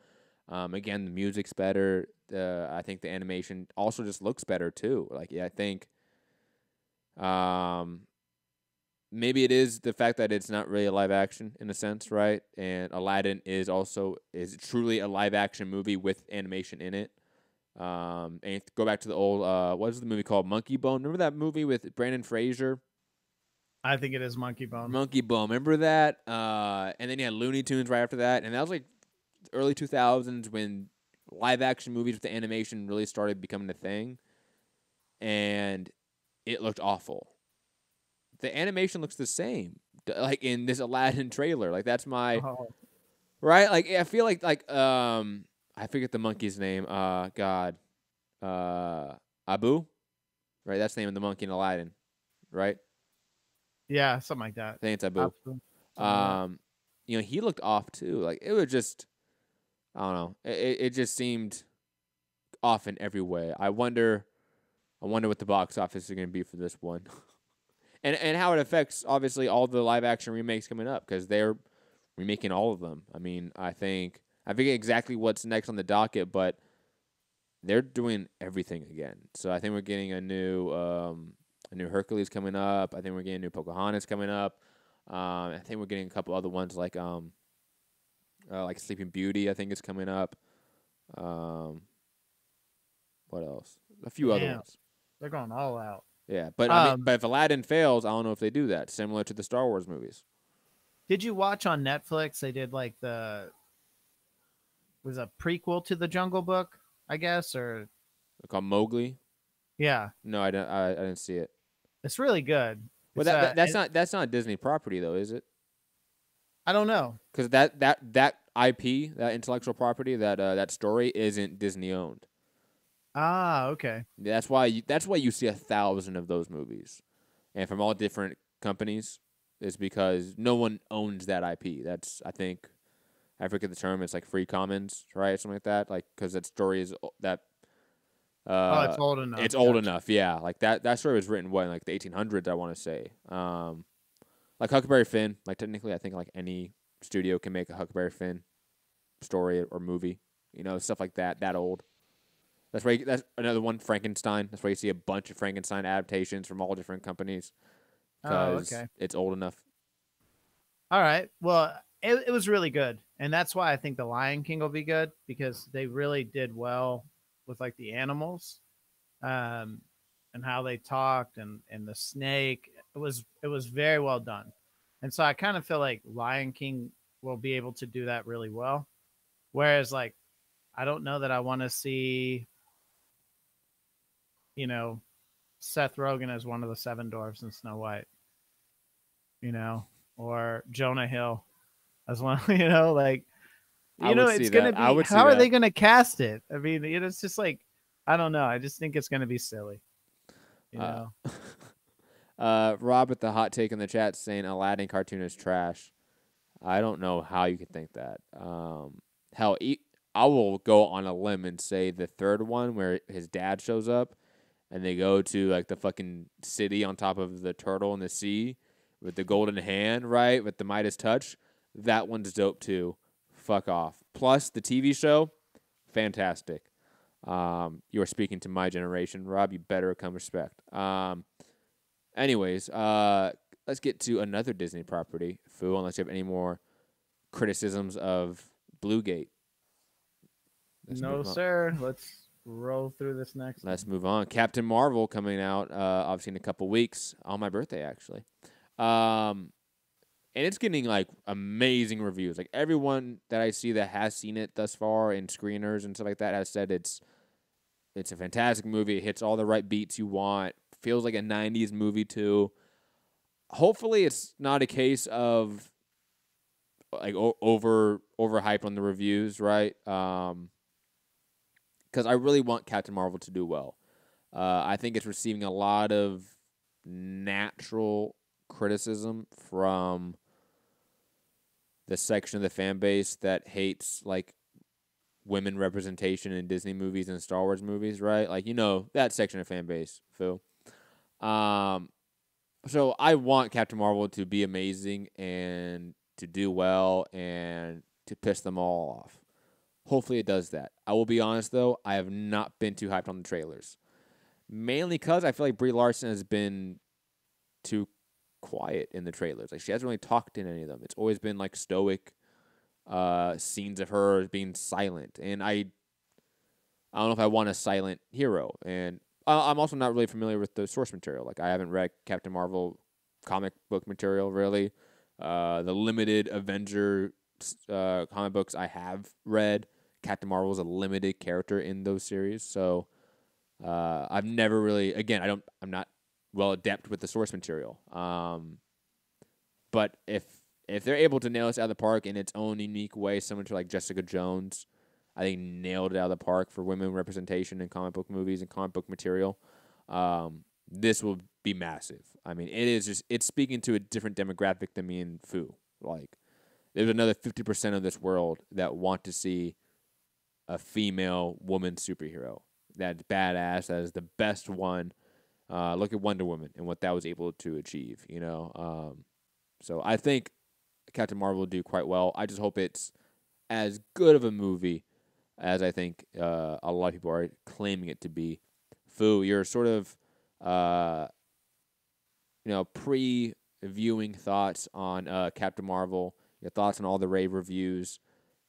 Again, the music's better. I think the animation also just looks better too. I think maybe it is the fact that it's not really a live action in a sense, right? And Aladdin is truly a live action movie with animation in it. And go back to the old what is the movie called? Monkey Bone. Remember that movie with Brandon Fraser? I think it is Monkey Bone. Monkey Bone. Remember that? And then you had Looney Tunes right after that. And that was like early 2000s when live action movies with the animation really started becoming a thing. And it looked awful. The animation looks the same. Like in this Aladdin trailer. Like that's my... Right? Like I feel like I forget the monkey's name. God. Abu? Right? That's the name of the monkey in Aladdin. Right? Yeah, something like that. I think it's Abu. He looked off too. Like it was just, I don't know. It just seemed off in every way. I wonder what the box office is going to be for this one, and how it affects obviously all the live action remakes coming up because they're remaking all of them. I mean, I forget exactly what's next on the docket, but they're doing everything again. So I think we're getting a new Hercules coming up. I think we're getting a new Pocahontas coming up. I think we're getting a couple other ones like Sleeping Beauty. I think is coming up. What else? A few other ones. They're going all out. Yeah, but I mean, but if Aladdin fails, I don't know if they do that. Similar to the Star Wars movies. Did you watch on Netflix? They did like was a prequel to the Jungle Book, I guess, or called Mowgli. Yeah. No, I didn't see it. It's really good. Well, that's not a Disney property though, is it? I don't know. Because that IP, that intellectual property, that story isn't Disney owned. Ah, okay. That's why you see 1,000 of those movies, and from all different companies, is because no one owns that IP. That's I forget the term. It's like free commons, right? Something like that. Like because that story is that. It's old enough. It's old enough, yeah. Like that story was written in like the 1800s, I want to say. Like Huckleberry Finn. Like technically, I think like any studio can make a Huckleberry Finn story or movie. Stuff like that. That old. That's another one. Frankenstein. That's why you see a bunch of Frankenstein adaptations from all different companies. Oh, okay. It's old enough. All right. Well, it was really good, and that's why I think the Lion King will be good because they really did well with like the animals, and how they talked and the snake. It was very well done. And so I kind of feel like Lion King will be able to do that really well. Whereas like, I don't know that I want to see Seth Rogen as one of the seven dwarfs in Snow White, or Jonah Hill as one, like, it's going to be, how are they going to cast it? I mean, it's just like, I don't know. I just think it's going to be silly, Rob with the hot take in the chat saying Aladdin cartoon is trash. I don't know how you could think that. Hell, I will go on a limb and say the third one where his dad shows up and they go to like the fucking city on top of the turtle in the sea with the golden hand, right? With the Midas touch. That one's dope too. Fuck off. Plus the TV show, fantastic. You are speaking to my generation, Rob. You better come respect. Anyways, let's get to another Disney property, Fu, unless you have any more criticisms of Bluegate. No, sir. Let's roll through this next. Let's move on. Captain Marvel coming out, obviously in a couple weeks, on my birthday, actually. And it's getting, like, amazing reviews. Like, everyone that I see that has seen it thus far in screeners and stuff like that has said it's a fantastic movie. It hits all the right beats you want. Feels like a 90s movie, too. Hopefully it's not a case of, like, overhype on the reviews, right? Because I really want Captain Marvel to do well. I think it's receiving a lot of natural criticism from the section of the fan base that hates, like, women representation in Disney movies and Star Wars movies, right? Like, that section of fan base, Phil. So I want Captain Marvel to be amazing and to do well and to piss them all off. Hopefully it does that. I will be honest, though, I have not been too hyped on the trailers. Mainly because I feel like Brie Larson has been too quiet in the trailers. Like, she hasn't really talked in any of them. It's always been, like, stoic scenes of her being silent. And I don't know if I want a silent hero. And I'm also not really familiar with the source material. Like, I haven't read Captain Marvel comic book material, really. The limited Avenger comic books I have read, Captain Marvel is a limited character in those series. So I've never really, again, I'm not well adept with the source material. But if they're able to nail this out of the park in its own unique way, similar to like Jessica Jones, I think nailed it out of the park for women representation in comic book movies and comic book material. This will be massive. I mean, it's speaking to a different demographic than me and Fu. Like, there's another 50% of this world that want to see a female woman superhero that's badass, that is the best one. Look at Wonder Woman and what that was able to achieve, So I think Captain Marvel will do quite well. I just hope it's as good of a movie as I think a lot of people are claiming it to be. Fu, you're sort of, pre-viewing thoughts on Captain Marvel, your thoughts on all the rave reviews,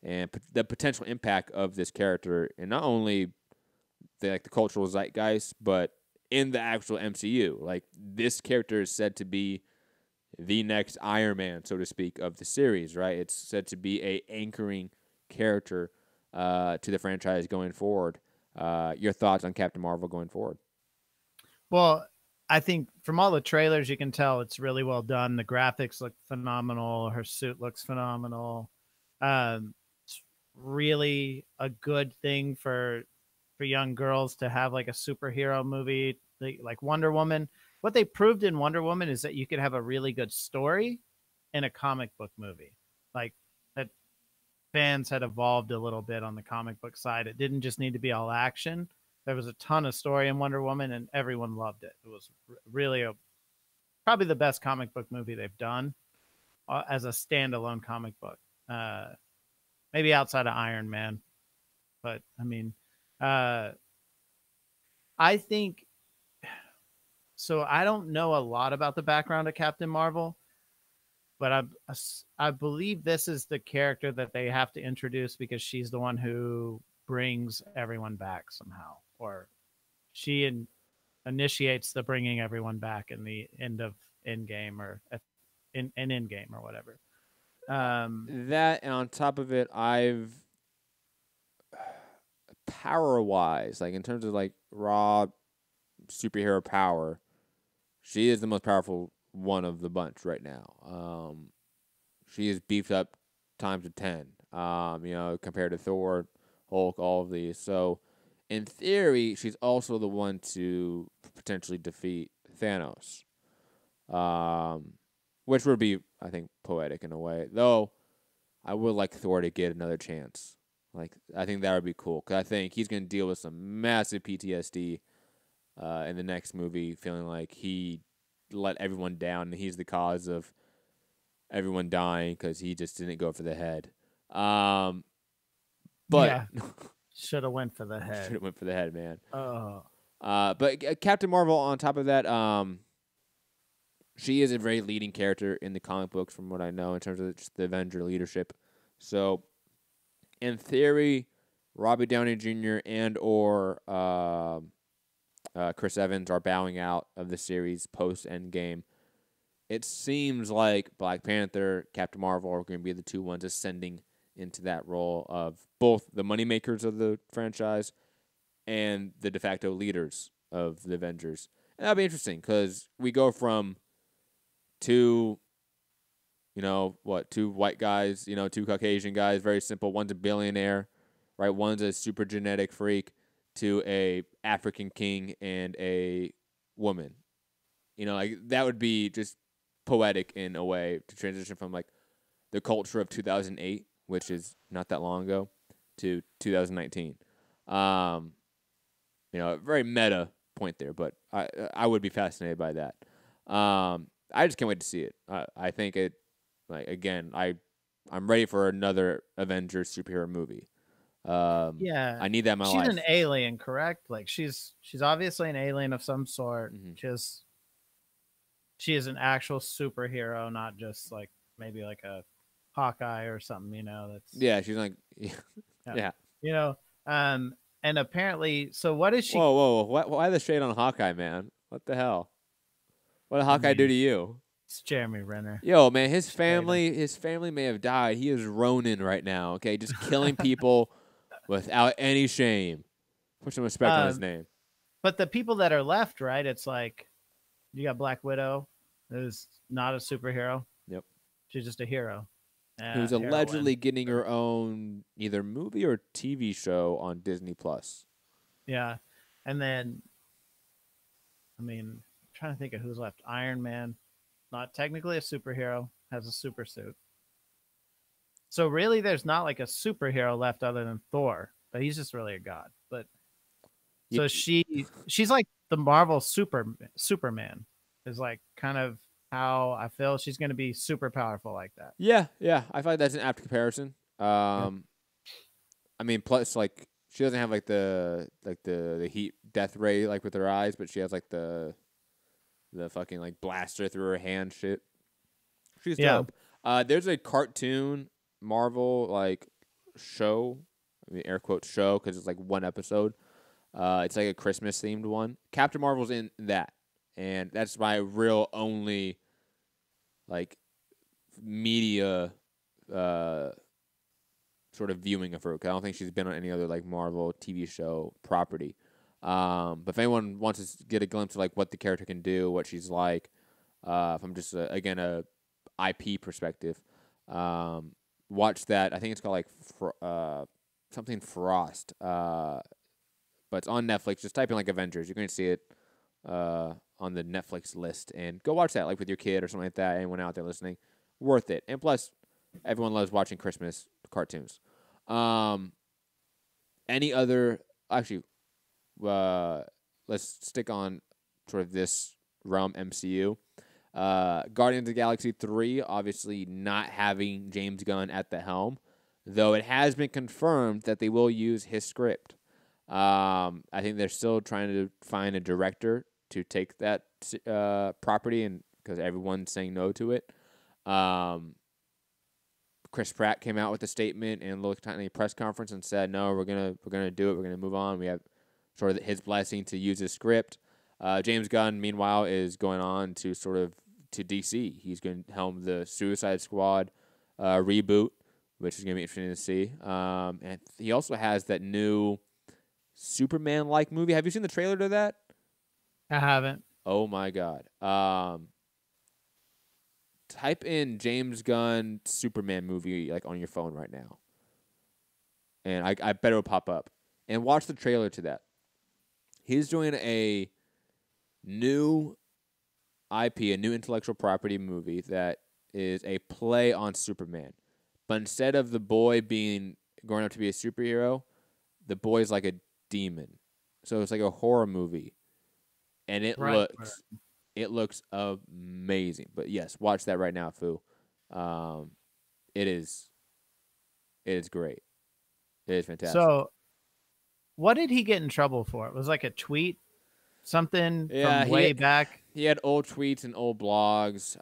and the potential impact of this character, and not only the cultural zeitgeist, but in the actual MCU. Like, this character is said to be the next Iron Man, so to speak, of the series, right? It's said to be a anchoring character to the franchise going forward. Your thoughts on Captain Marvel going forward? Well, I think from all the trailers, you can tell it's really well done. The graphics look phenomenal. Her suit looks phenomenal. It's really a good thing for young girls to have like a superhero movie like Wonder Woman. What they proved in Wonder Woman is that you could have a really good story in a comic book movie. Like, that fans had evolved a little bit on the comic book side. It didn't just need to be all action. There was a ton of story in Wonder Woman, and everyone loved it. It was really probably the best comic book movie they've done as a standalone comic book. Maybe outside of Iron Man. But, I mean, I think... So I don't know a lot about the background of Captain Marvel, but I believe this is the character that they have to introduce because she's the one who brings everyone back somehow, or she initiates the bringing everyone back in the end of Endgame or in Endgame or whatever. That, and on top of it, I've power-wise, like in terms of like raw superhero power, she is the most powerful one of the bunch right now. She is beefed up times of 10, compared to Thor, Hulk, all of these. So, in theory, she's also the one to potentially defeat Thanos, which would be, I think, poetic in a way. Though, I would like Thor to get another chance. Like, I think that would be cool, because I think he's going to deal with some massive PTSD in the next movie, feeling like he let everyone down, and he's the cause of everyone dying because he just didn't go for the head. But yeah. Should have went for the head. Should have went for the head, man. Oh. But Captain Marvel, on top of that, she is a very leading character in the comic books, from what I know, in terms of just the Avenger leadership. So, in theory, Robbie Downey Jr. and or Chris Evans are bowing out of the series post-Endgame. It seems like Black Panther, Captain Marvel are going to be the two ones ascending into that role of both the moneymakers of the franchise and the de facto leaders of the Avengers. And that'll be interesting, because we go from two white guys, two Caucasian guys, very simple. One's a billionaire, right? One's a super genetic freak, to a African king and a woman. That would be just poetic in a way to transition from like the culture of 2008, which is not that long ago, to 2019. A very meta point there, but I would be fascinated by that. I just can't wait to see it. I think it, I'm ready for another Avengers superhero movie. Yeah, I need that in my life. She's an alien, correct? Like she's obviously an alien of some sort. Mm-hmm. She is an actual superhero, not just like maybe like a Hawkeye or something. That's she's like yeah. And apparently, so what is she? Whoa! Why the shade on Hawkeye, man? What the hell? What did Hawkeye do to you? It's Jeremy Renner. Yo, man, his family may have died. He is Ronin right now. Okay, just killing people without any shame. Put some respect on his name. But the people that are left, right? It's like you got Black Widow, who's not a superhero. Yep, she's just a hero. Who's allegedly getting her own either movie or TV show on Disney Plus. Yeah, and then, I'm trying to think of who's left. Iron Man, not technically a superhero, has a super suit. So really, there's not like a superhero left other than Thor, but he's just really a god. But so she's like the Marvel Superman is like kind of how I feel. She's going to be super powerful like that. Yeah. I feel like that's an apt comparison. Plus like she doesn't have like the heat death ray like with her eyes, but she has like the fucking like blaster through her hand shit. She's dope. There's a cartoon Marvel like show, air quotes show, because it's like one episode. It's like a Christmas themed one. Captain Marvel's in that, and that's my real only like media sort of viewing of her. 'Cause I don't think she's been on any other like Marvel TV show property. But if anyone wants to get a glimpse of like what the character can do, what she's like, from just again a IP perspective, watch that. I think it's called like something Frost, but it's on Netflix. Just type in like Avengers, you're gonna see it on the Netflix list, and go watch that like with your kid or something like that. Anyone out there listening, worth it. And plus, everyone loves watching Christmas cartoons. Any other actually. Let's stick on sort of this realm MCU. Guardians of the Galaxy 3, obviously not having James Gunn at the helm, though it has been confirmed that they will use his script. I think they're still trying to find a director to take that property, and because everyone's saying no to it. Chris Pratt came out with a statement and looked at a press conference and said, "No, we're gonna do it. We're gonna move on. We have sort of his blessing to use his script." James Gunn, meanwhile, is going on to to DC. He's going to helm the Suicide Squad reboot, which is going to be interesting to see. And he also has that new Superman-like movie. Have you seen the trailer to that? I haven't. Oh my god. Type in James Gunn Superman movie like on your phone right now, and I bet it'll pop up. And watch the trailer to that. He's doing a new IP, a new intellectual property movie that is a play on Superman. But instead of the boy being growing up to be a superhero, the boy's like a demon. So it's like a horror movie. And it looks amazing. But yes, watch that right now, Fu. It is great. It is fantastic. So what did he get in trouble for? It was like a tweet, something from way back. He had old tweets and old blogs.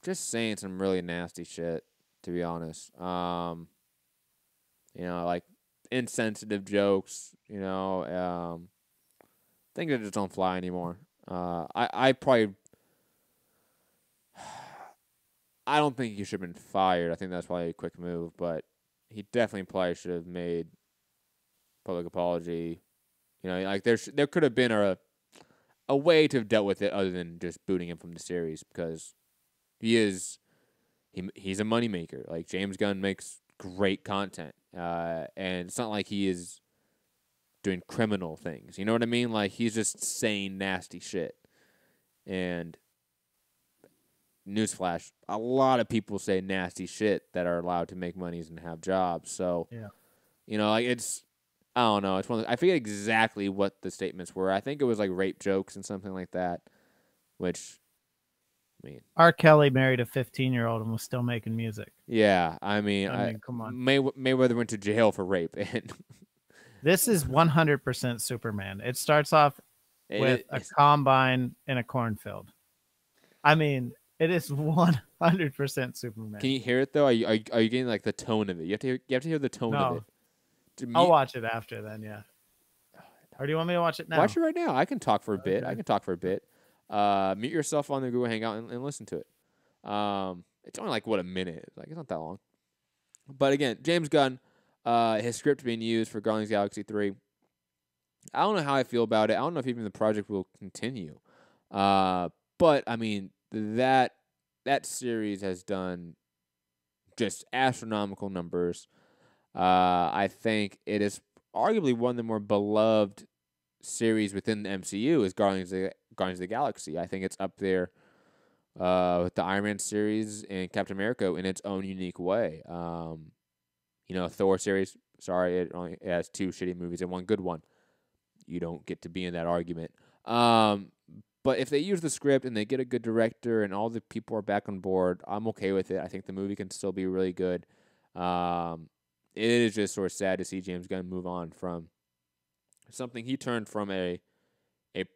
Just saying some really nasty shit, to be honest. Like insensitive jokes, things that just don't fly anymore. I don't think he should have been fired. I think that's probably a quick move, but he definitely probably should have made public apology. There could have been a way to have dealt with it other than just booting him from the series, because he's a moneymaker. Like, James Gunn makes great content, and it's not like he is doing criminal things. You know what I mean? Like, he's just saying nasty shit. And newsflash, a lot of people say nasty shit that are allowed to make monies and have jobs. So, it's, I don't know. It's I forget exactly what the statements were. I think it was like rape jokes and something like that, which, I mean, R. Kelly married a 15-year-old and was still making music. Yeah, I mean, come on. Mayweather went to jail for rape. And this is 100% Superman. It starts off with a combine in a cornfield. I mean, it is 100% Superman. Can you hear it though? Are you getting like the tone of it? You have to hear the tone of it. I'll watch it after then, yeah. Or do you want me to watch it now? Watch it right now. I can talk for a bit. Mute yourself on the Google Hangout and listen to it. It's only like, a minute. Like, it's not that long. But again, James Gunn, his script being used for Guardians of the Galaxy 3. I don't know how I feel about it. I don't know if even the project will continue. But, I mean, that series has done just astronomical numbers. I think it is arguably one of the more beloved series within the MCU is Guardians of the Galaxy. I think it's up there with the Iron Man series and Captain America in its own unique way. Thor series, sorry, it has 2 shitty movies and 1 good one. You don't get to be in that argument. But if they use the script and they get a good director and all the people are back on board, I'm okay with it. I think the movie can still be really good. It is just sort of sad to see James Gunn move on from something he turned from a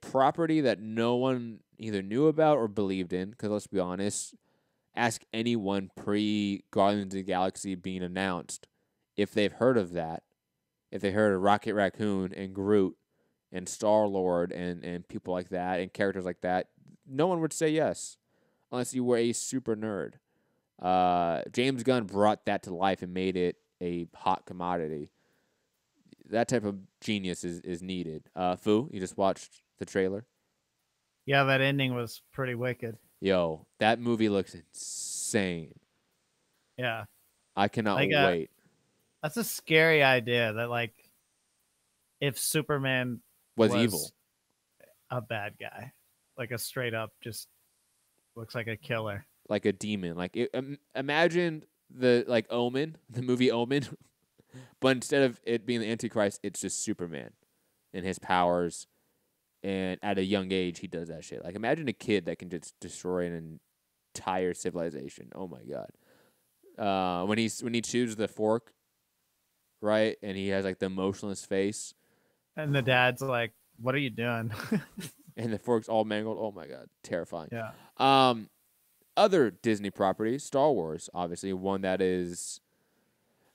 property that no one either knew about or believed in. Because let's be honest, ask anyone pre-Guardians of the Galaxy being announced if they've heard of that, if they heard of Rocket Raccoon and Groot and Star-Lord and people like that and characters like that, no one would say yes unless you were a super nerd. James Gunn brought that to life and made it a hot commodity. That type of genius is needed. Fu, you just watched the trailer? Yeah, that ending was pretty wicked. Yo, that movie looks insane. Yeah. I cannot wait. That's a scary idea that, like, if Superman was evil, a bad guy, like a straight up just looks like a killer, like a demon. Like, imagine the Omen, the movie Omen, but instead of it being the Antichrist, it's just Superman and his powers. And at a young age, he does that shit. Like, imagine a kid that can just destroy an entire civilization. Oh my god! When he chews the fork, right, and he has like the emotionless face, and the dad's like, "What are you doing?" And the fork's all mangled. Oh my god, terrifying. Yeah. Other Disney properties, Star Wars, obviously one that is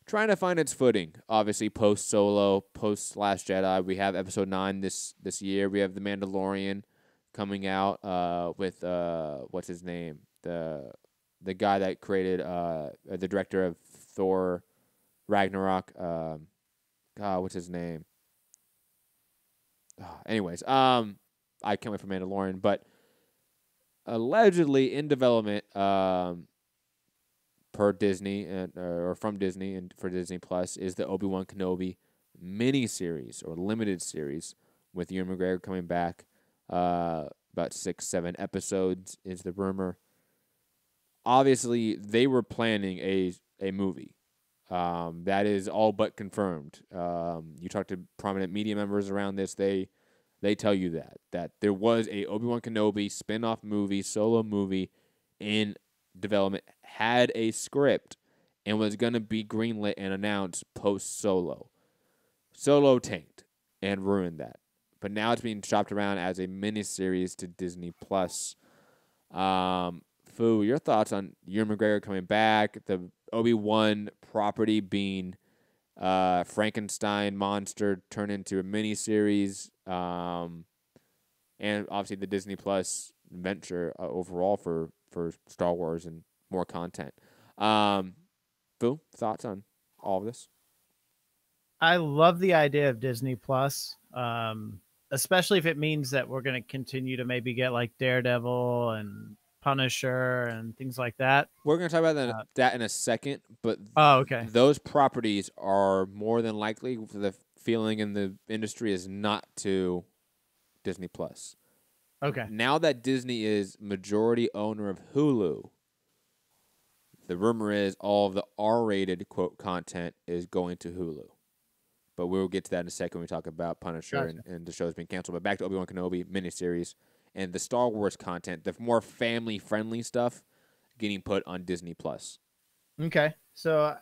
trying to find its footing. Obviously, post Solo, post Last Jedi, we have Episode 9 this year. We have The Mandalorian coming out with what's his name, the guy that created the director of Thor Ragnarok. God, what's his name? Anyways, I can't wait for Mandalorian, but allegedly in development per Disney or from Disney and for Disney Plus is the Obi-Wan Kenobi mini-series or limited series with Ewan McGregor coming back. About 6-7 episodes is the rumor. Obviously, they were planning a movie. That is all but confirmed. You talk to prominent media members around this, they tell you that there was a Obi-Wan Kenobi spin-off movie, solo movie in development, had a script, and was going to be greenlit and announced post-Solo. Solo tanked and ruined that. But now it's being shopped around as a miniseries to Disney Plus. Fu, your thoughts on Ewan McGregor coming back, the Obi-Wan property being Frankenstein monster turned into a miniseries, and obviously the Disney Plus venture overall for Star Wars and more content. Fu, thoughts on all of this? I love the idea of Disney Plus, especially if it means that we're going to continue to maybe get like Daredevil and Punisher and things like that. We're going to talk about that in a second, but okay. Those properties are more than likely, the feeling in the industry is not to Disney Plus. Okay. Now that Disney is majority owner of Hulu, the rumor is all of the R-rated quote content is going to Hulu. But we'll get to that in a second when we talk about Punisher and the show's being canceled. But back to Obi-Wan Kenobi miniseries and the Star Wars content, the more family-friendly stuff getting put on Disney Plus. Okay. So,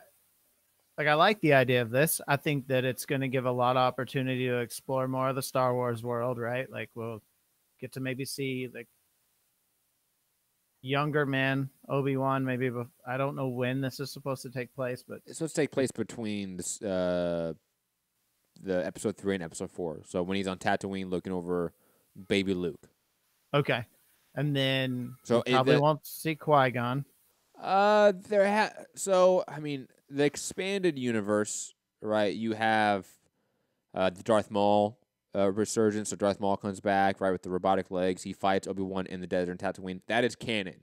like, I like the idea of this. I think that it's going to give a lot of opportunity to explore more of the Star Wars world, right? Like, we'll get to maybe see, like, younger man Obi-Wan, maybe. I don't know when this is supposed to take place, but it's supposed to take place between this, the episode 3 and episode 4. So when he's on Tatooine looking over baby Luke. Okay. And then so probably won't see Qui-Gon. So I mean, the expanded universe, right? You have the Darth Maul resurgence. So Darth Maul comes back, right, with the robotic legs. He fights Obi-Wan in the desert in Tatooine. That is canon.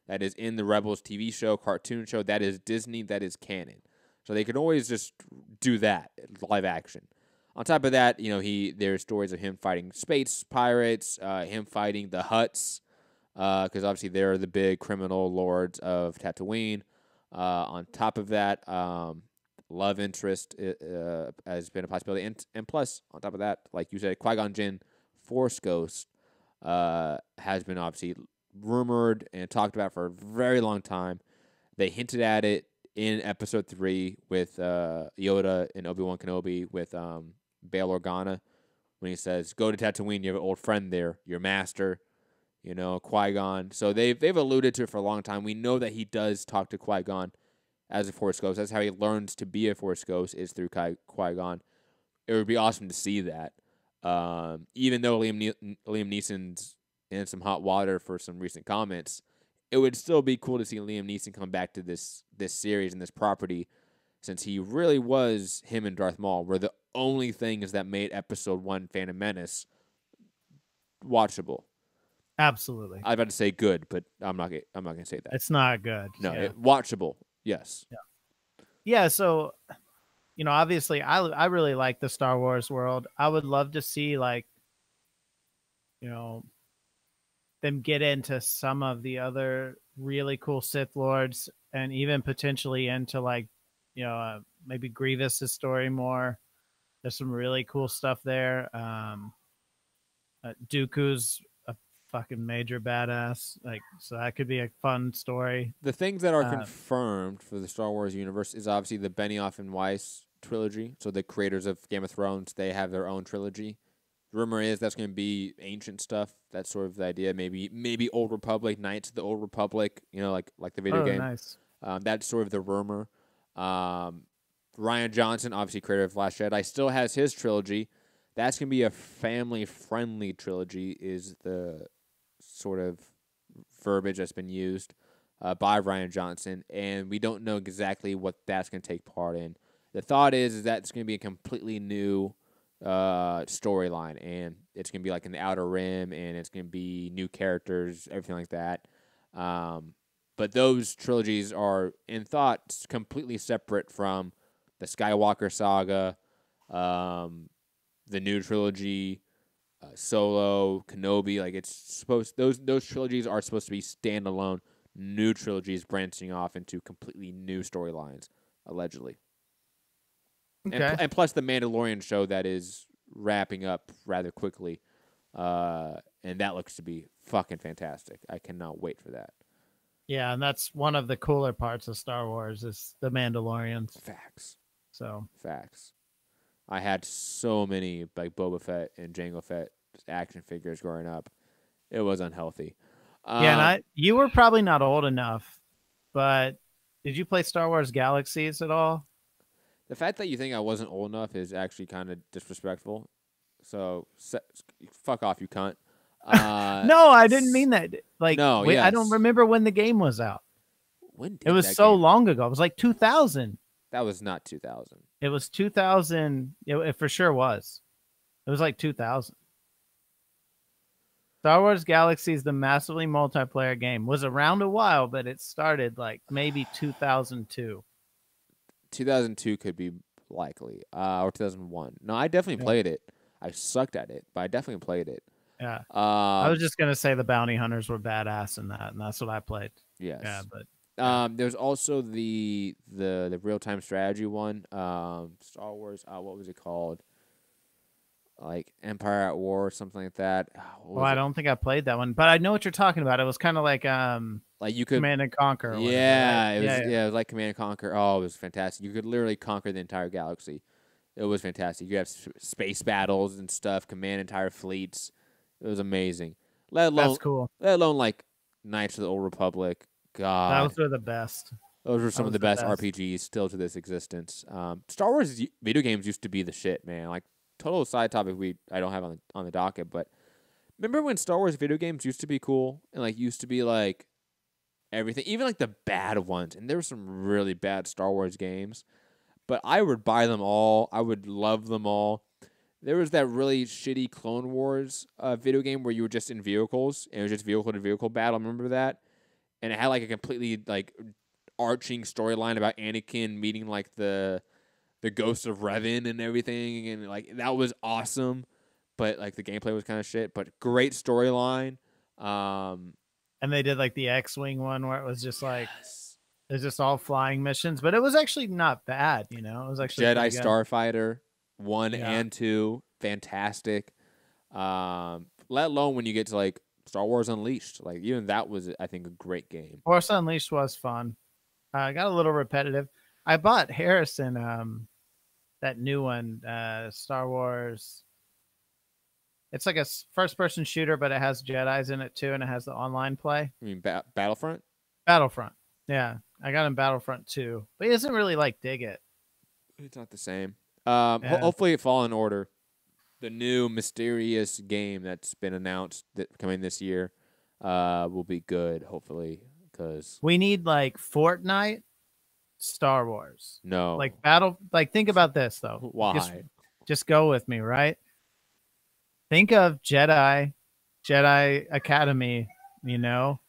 That is in the Rebels TV show, cartoon show. That is Disney. That is canon. So they can always just do that live action. On top of that, you know, there's stories of him fighting space pirates, him fighting the Hutts, because obviously they're the big criminal lords of Tatooine. On top of that, love interest has been a possibility, and plus, on top of that, like you said, Qui-Gon Jinn, Force Ghost, has been obviously rumored and talked about for a very long time. They hinted at it in episode 3 with Yoda and Obi-Wan Kenobi with Bail Organa when he says, "Go to Tatooine, you have an old friend there, your master," you know, Qui-Gon. So they've alluded to it for a long time. We know that he does talk to Qui-Gon as a Force Ghost. That's how he learns to be a Force Ghost, is through Qui-Gon. It would be awesome to see that. Even though Liam Neeson's in some hot water for some recent comments, it would still be cool to see Liam Neeson come back to this series and this property, since he really was, him and Darth Maul were the only things that made Episode 1 Phantom Menace watchable. Absolutely. I was about to say good, but I'm not gonna say that. It's not good. No, watchable. Yes. Yeah. So, you know, obviously, I really like the Star Wars world. I would love to see, like, you know, them get into some of the other really cool Sith Lords, and even potentially into, like, you know, maybe Grievous's story more. There's some really cool stuff there. Dooku's a fucking major badass, like, so that could be a fun story. The things that are confirmed for the Star Wars universe is obviously the Benioff and Weiss trilogy. So the creators of Game of Thrones, they have their own trilogy. Rumor is that's going to be ancient stuff. That's sort of the idea. Maybe Old Republic, Knights of the Old Republic. You know, like the video game. Nice. That's sort of the rumor. Rian Johnson, obviously creator of Last Jedi, still has his trilogy. That's going to be a family-friendly trilogy, is the sort of verbiage that's been used by Rian Johnson, and we don't know exactly what that's going to take part in. The thought is that it's going to be a completely new storyline, and it's gonna be like in the Outer Rim, and it's gonna be new characters, everything like that. But those trilogies are, in thought, completely separate from the Skywalker saga, the new trilogy, Solo, Kenobi. Like it's supposed those trilogies are supposed to be standalone new trilogies branching off into completely new storylines, allegedly. Okay. And plus the Mandalorian show that is wrapping up rather quickly, and that looks to be fucking fantastic. I cannot wait for that. Yeah, and that's one of the cooler parts of Star Wars is the Mandalorians. Facts. So facts. I had so many like Boba Fett and Jango Fett action figures growing up. It was unhealthy. Yeah, and you were probably not old enough, but did you play Star Wars Galaxies at all? The fact that you think I wasn't old enough is actually kind of disrespectful. So fuck off, you cunt. No, I didn't mean that. Like, no, I don't remember when the game was out. When did it was that so game? long ago. It was like 2000. That was not 2000. It was 2000. It for sure was. It was like 2000. Star Wars Galaxies, the massively multiplayer game, was around a while, but it started like maybe 2002. 2002 could be likely, or 2001. No, I definitely played it. I sucked at it, but I definitely played it. Yeah. I was just gonna say the bounty hunters were badass in that, and that's what I played. Yes. Yeah, but there's also the real time strategy one. Star Wars. What was it called? Like Empire at War or something like that. Well, I don't think I played that one, but I know what you're talking about. It was kind of like you could Command and Conquer. Or whatever, yeah, right? it was. Yeah, it was like Command and Conquer. Oh, it was fantastic. You could literally conquer the entire galaxy. It was fantastic. You have space battles and stuff. Command entire fleets. It was amazing. Let alone That's cool. Let alone like Knights of the Old Republic. God, those were the best. Those were some of the best RPGs still to this existence. Star Wars video games used to be the shit, man. Like total side topic I don't have on the docket, but remember when Star Wars video games used to be cool and like used to be like everything, even like the bad ones. And there were some really bad Star Wars games, but I would buy them all. I would love them all. There was that really shitty Clone Wars video game where you were just in vehicles and it was just vehicle to vehicle battle. Remember that? And it had like a completely like arching storyline about Anakin meeting like the ghost of Revan and everything, and like that was awesome. But like the gameplay was kind of shit. But great storyline. And they did like the X-wing one where it was just like it was just all flying missions, but it was actually not bad. You know, it was actually Jedi Starfighter 1 and 2, fantastic. Let alone when you get to like Star Wars Unleashed, like even that was, I think, a great game. Force Unleashed was fun. Got a little repetitive. I bought Harrison that new one, Star Wars. It's like a first-person shooter, but it has Jedis in it too, and it has the online play. You mean Battlefront? Battlefront. Yeah, I got him Battlefront 2, but he doesn't really like dig it. It's not the same. Hopefully, Fallen Order, the new mysterious game that's been announced that coming this year, will be good. Hopefully, because we need like Fortnite, Star Wars. No, like battle. Like think about this though. Why? Just go with me, right? Think of Jedi Academy. You know,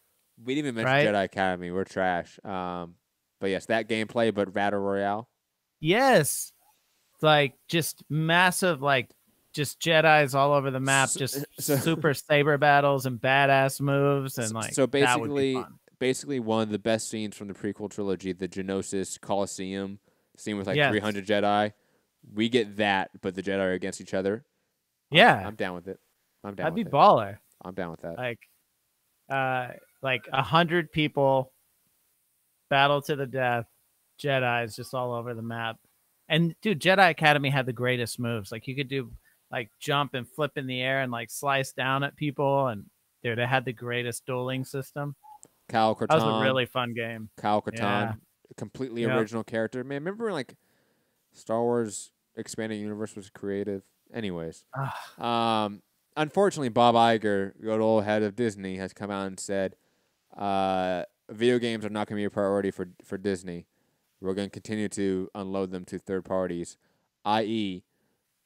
we didn't even mention Jedi Academy. We're trash. But yes, that gameplay, but Battle Royale. Yes, like just massive, like just Jedis all over the map, just super saber battles and badass moves, and like so basically, that would be fun. Basically one of the best scenes from the prequel trilogy, the Geonosis Coliseum scene with like 300 Jedi. We get that, but the Jedi are against each other. Yeah, I'm down with it. I'm down. That'd with be it. baller. I'm down with that. Like 100 people battle to the death, Jedis just all over the map. And dude, Jedi Academy had the greatest moves. Like you could do like jump and flip in the air and like slice down at people, and dude, it had the greatest dueling system. Kyle Katarn. That was a really fun game. Kyle Katarn, completely original character. Man, remember when like Star Wars Expanded Universe was creative? Anyways, unfortunately, Bob Iger, good old head of Disney, has come out and said video games are not going to be a priority for Disney. We're going to continue to unload them to third parties, i.e.,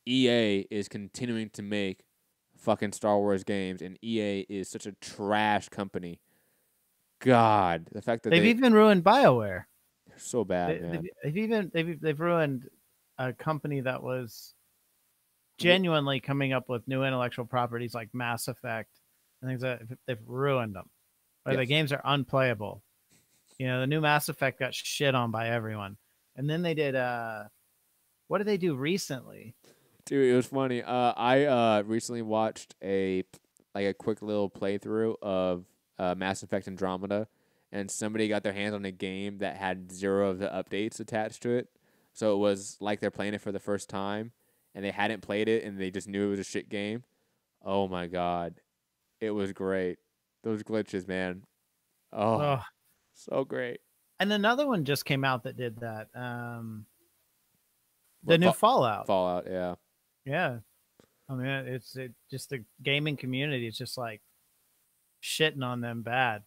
EA is continuing to make fucking Star Wars games, and EA is such a trash company. God, the fact that they've even ruined BioWare. They're so bad, man. They've ruined a company that was genuinely coming up with new intellectual properties like Mass Effect and things that they've ruined them. Or the games are unplayable. The new Mass Effect got shit on by everyone. And then they did what did they do recently? Dude, it was funny. I recently watched a quick little playthrough of Mass Effect Andromeda, and somebody got their hands on a game that had 0 of the updates attached to it. So it was like they're playing it for the first time, and they hadn't played it, and they just knew it was a shit game. Oh my god, it was great. Those glitches, man. Oh, so great. And another one just came out that did that. The new Fallout. Fallout, yeah. Yeah. I mean, it's just the gaming community is just like shitting on them bad.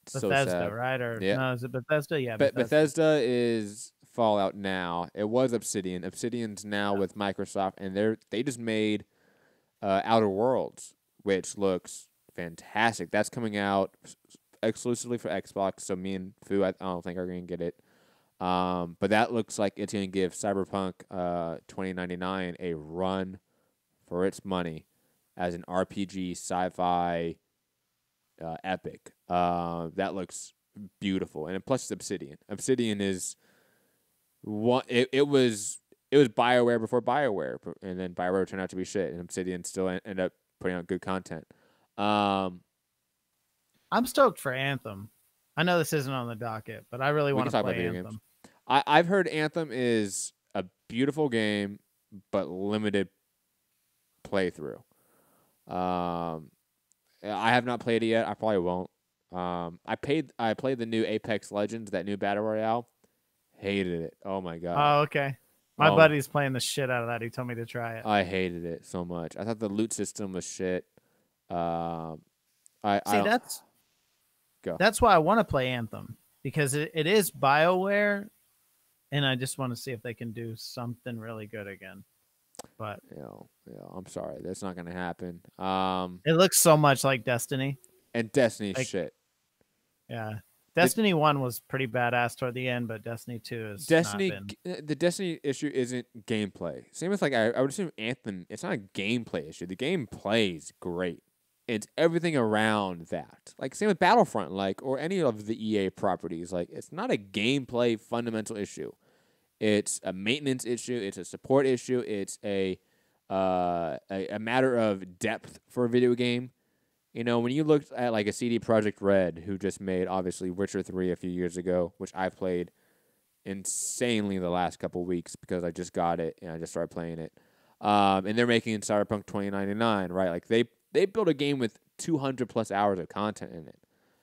So Bethesda, sad. right? Or yeah. no, is it Bethesda? Yeah, Bethesda is Fallout now. It was Obsidian. Obsidian's now with Microsoft, and they just made Outer Worlds, which looks fantastic. That's coming out exclusively for Xbox, so me and Fu, I don't think are going to get it. But that looks like it's going to give Cyberpunk 2099 a run for its money as an RPG sci-fi epic. That looks beautiful, and plus it's Obsidian. Obsidian is one. It was BioWare before BioWare, and then BioWare turned out to be shit, and Obsidian still ended up putting out good content. I'm stoked for Anthem. I know this isn't on the docket, but I really want to play Anthem. Games. I've heard Anthem is a beautiful game, but limited playthrough. I have not played it yet. I probably won't. I played the new Apex Legends, that new battle royale. Hated it. Oh my god. Oh, okay. My buddy's playing the shit out of that. He told me to try it. I hated it so much. I thought the loot system was shit. That's why I want to play Anthem, because it is BioWare, and I just want to see if they can do something really good again. But yeah, I'm sorry, that's not gonna happen. It looks so much like Destiny, and Destiny's shit. Yeah, Destiny 1 was pretty badass toward the end, but Destiny 2 is the Destiny issue isn't gameplay. Same with I would assume Anthem. It's not a gameplay issue. The game plays great. It's everything around that. Like same with Battlefront, or any of the EA properties. It's not a gameplay fundamental issue. It's a maintenance issue. It's a support issue. It's a matter of depth for a video game. When you looked at a CD Projekt Red, who just made obviously Witcher 3 a few years ago, which I've played insanely the last couple weeks because I just got it and I just started playing it. And they're making Cyberpunk 2099, right? They built a game with 200 plus hours of content in it.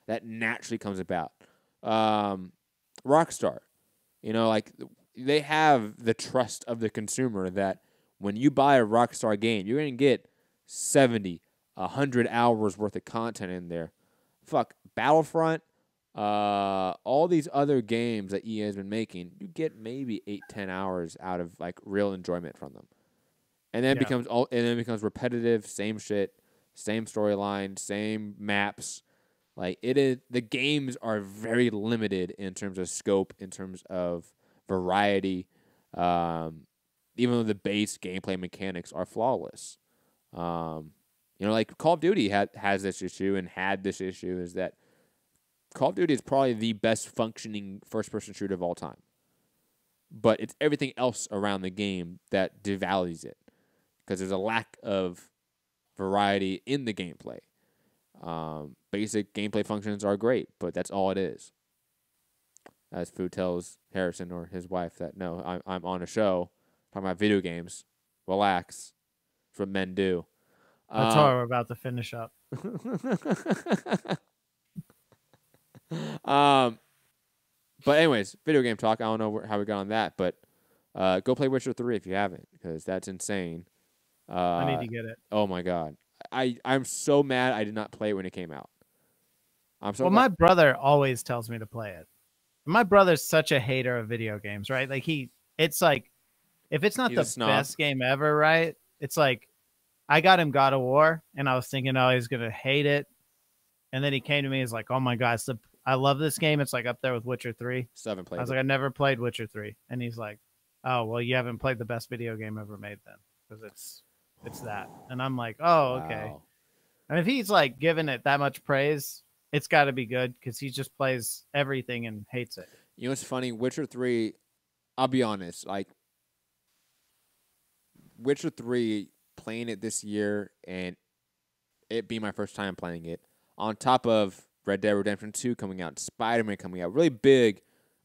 That naturally comes about. Rockstar, they have the trust of the consumer that when you buy a Rockstar game, you're going to get 70, 100 hours worth of content in there. Fuck, Battlefront, all these other games that EA has been making, you get maybe 8-10 hours out of real enjoyment from them. And then it becomes repetitive, same shit. Same storyline, same maps. The games are very limited in terms of scope, in terms of variety. Even though the base gameplay mechanics are flawless. Call of Duty has this issue and had this issue, is that Call of Duty is probably the best functioning first-person shooter of all time. But it's everything else around the game that devalues it, because there's a lack of variety in the gameplay. Basic gameplay functions are great, but that's all it is. As Fu tells Harrison or his wife that, no, I'm on a show talking about video games. Relax. That's what men do. That's how we're about to finish up. But anyways, video game talk. I don't know how we got on that, but go play Witcher 3 if you haven't, because that's insane. I need to get it. Oh my god, I'm so mad I did not play it when it came out. My brother always tells me to play it. My brother's such a hater of video games, right? if it's not He's a the snob. best game ever, right? It's like I got him God of War, and I was thinking, oh, he's gonna hate it, and then he came to me, he's like, oh my God, I love this game. It's like up there with Witcher 3. Still haven't played I was it. like, I never played Witcher 3, and he's like, oh well, you haven't played the best video game ever made then, because it's that, and I'm like, oh okay. Wow. And if he's like giving it that much praise, it's got to be good because he just plays everything and hates it. You know what's funny? Witcher 3, I'll be honest, like Witcher 3, playing it this year and it being my first time playing it, on top of Red Dead Redemption 2 coming out, Spider-Man coming out, really big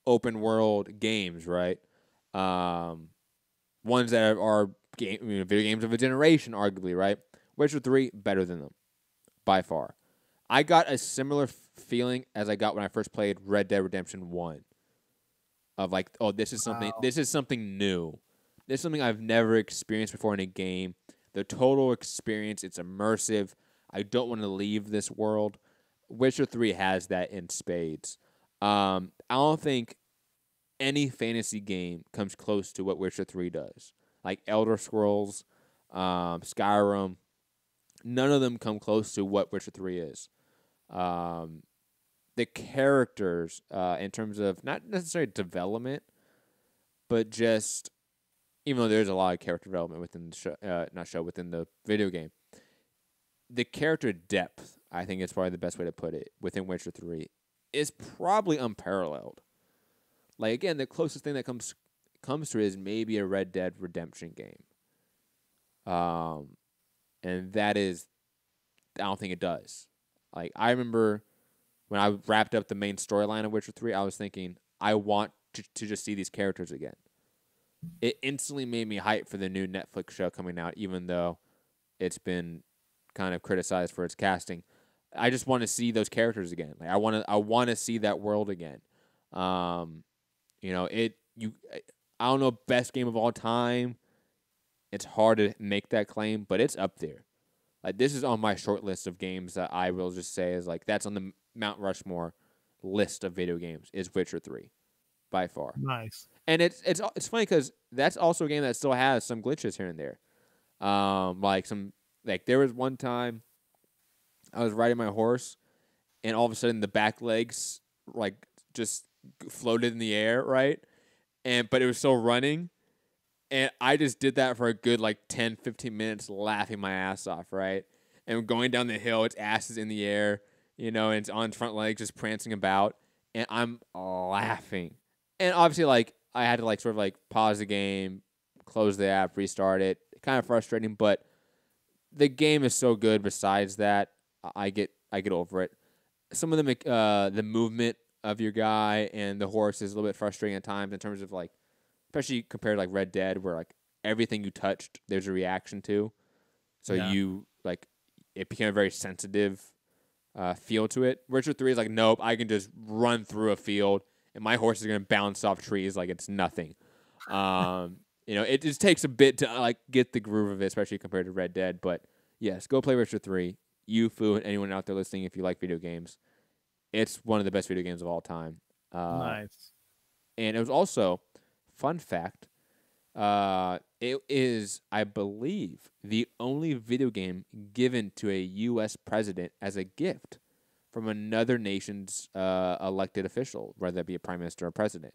open world games, right? Ones that are video games of a generation, arguably, right? Witcher 3, better than them, by far. I got a similar feeling as I got when I first played Red Dead Redemption 1. Of like, oh, this is something new. This is something I've never experienced before in a game. The total experience, it's immersive. I don't want to leave this world. Witcher 3 has that in spades. I don't think any fantasy game comes close to what Witcher 3 does. Like Elder Scrolls, Skyrim, none of them come close to what Witcher 3 is. The characters, in terms of not necessarily development, but just, even though there's a lot of character development within the within the video game, the character depth, I think is probably the best way to put it, within Witcher 3, is probably unparalleled. Like, again, the closest thing that comes to it is maybe a Red Dead Redemption game. And that is, I don't think it does. Like, I remember when I wrapped up the main storyline of Witcher 3, I was thinking, I want to just see these characters again. It instantly made me hype for the new Netflix show coming out, even though it's been kind of criticized for its casting. I just want to see those characters again. Like, I want to see that world again. I don't know, best game of all time. It's hard to make that claim, but it's up there. Like, this is on my short list of games that I will just say is like, that's on the Mount Rushmore list of video games, is Witcher 3 by far. Nice. And it's funny because that's also a game that still has some glitches here and there. There was one time I was riding my horse and all of a sudden the back legs like just floated in the air, right? But it was still running. And I just did that for a good 10, 15 minutes, laughing my ass off, right? And going down the hill, its ass is in the air, and it's on its front legs just prancing about. And I'm laughing. And obviously, I had to pause the game, close the app, restart it. Kind of frustrating, but the game is so good. Besides that, I get over it. Some of the movement of your guy and the horse is a little bit frustrating at times in terms of especially compared to Red Dead, where everything you touched there's a reaction to. So it became a very sensitive feel to it. Witcher 3 is nope, I can just run through a field and my horse is gonna bounce off trees like it's nothing. It just takes a bit to get the groove of it, especially compared to Red Dead. But yes, go play Witcher 3. You, Fu, and anyone out there listening, if you like video games, it's one of the best video games of all time. Nice. And it was also, fun fact, it is, I believe, the only video game given to a U.S. president as a gift from another nation's elected official, whether that be a prime minister or president.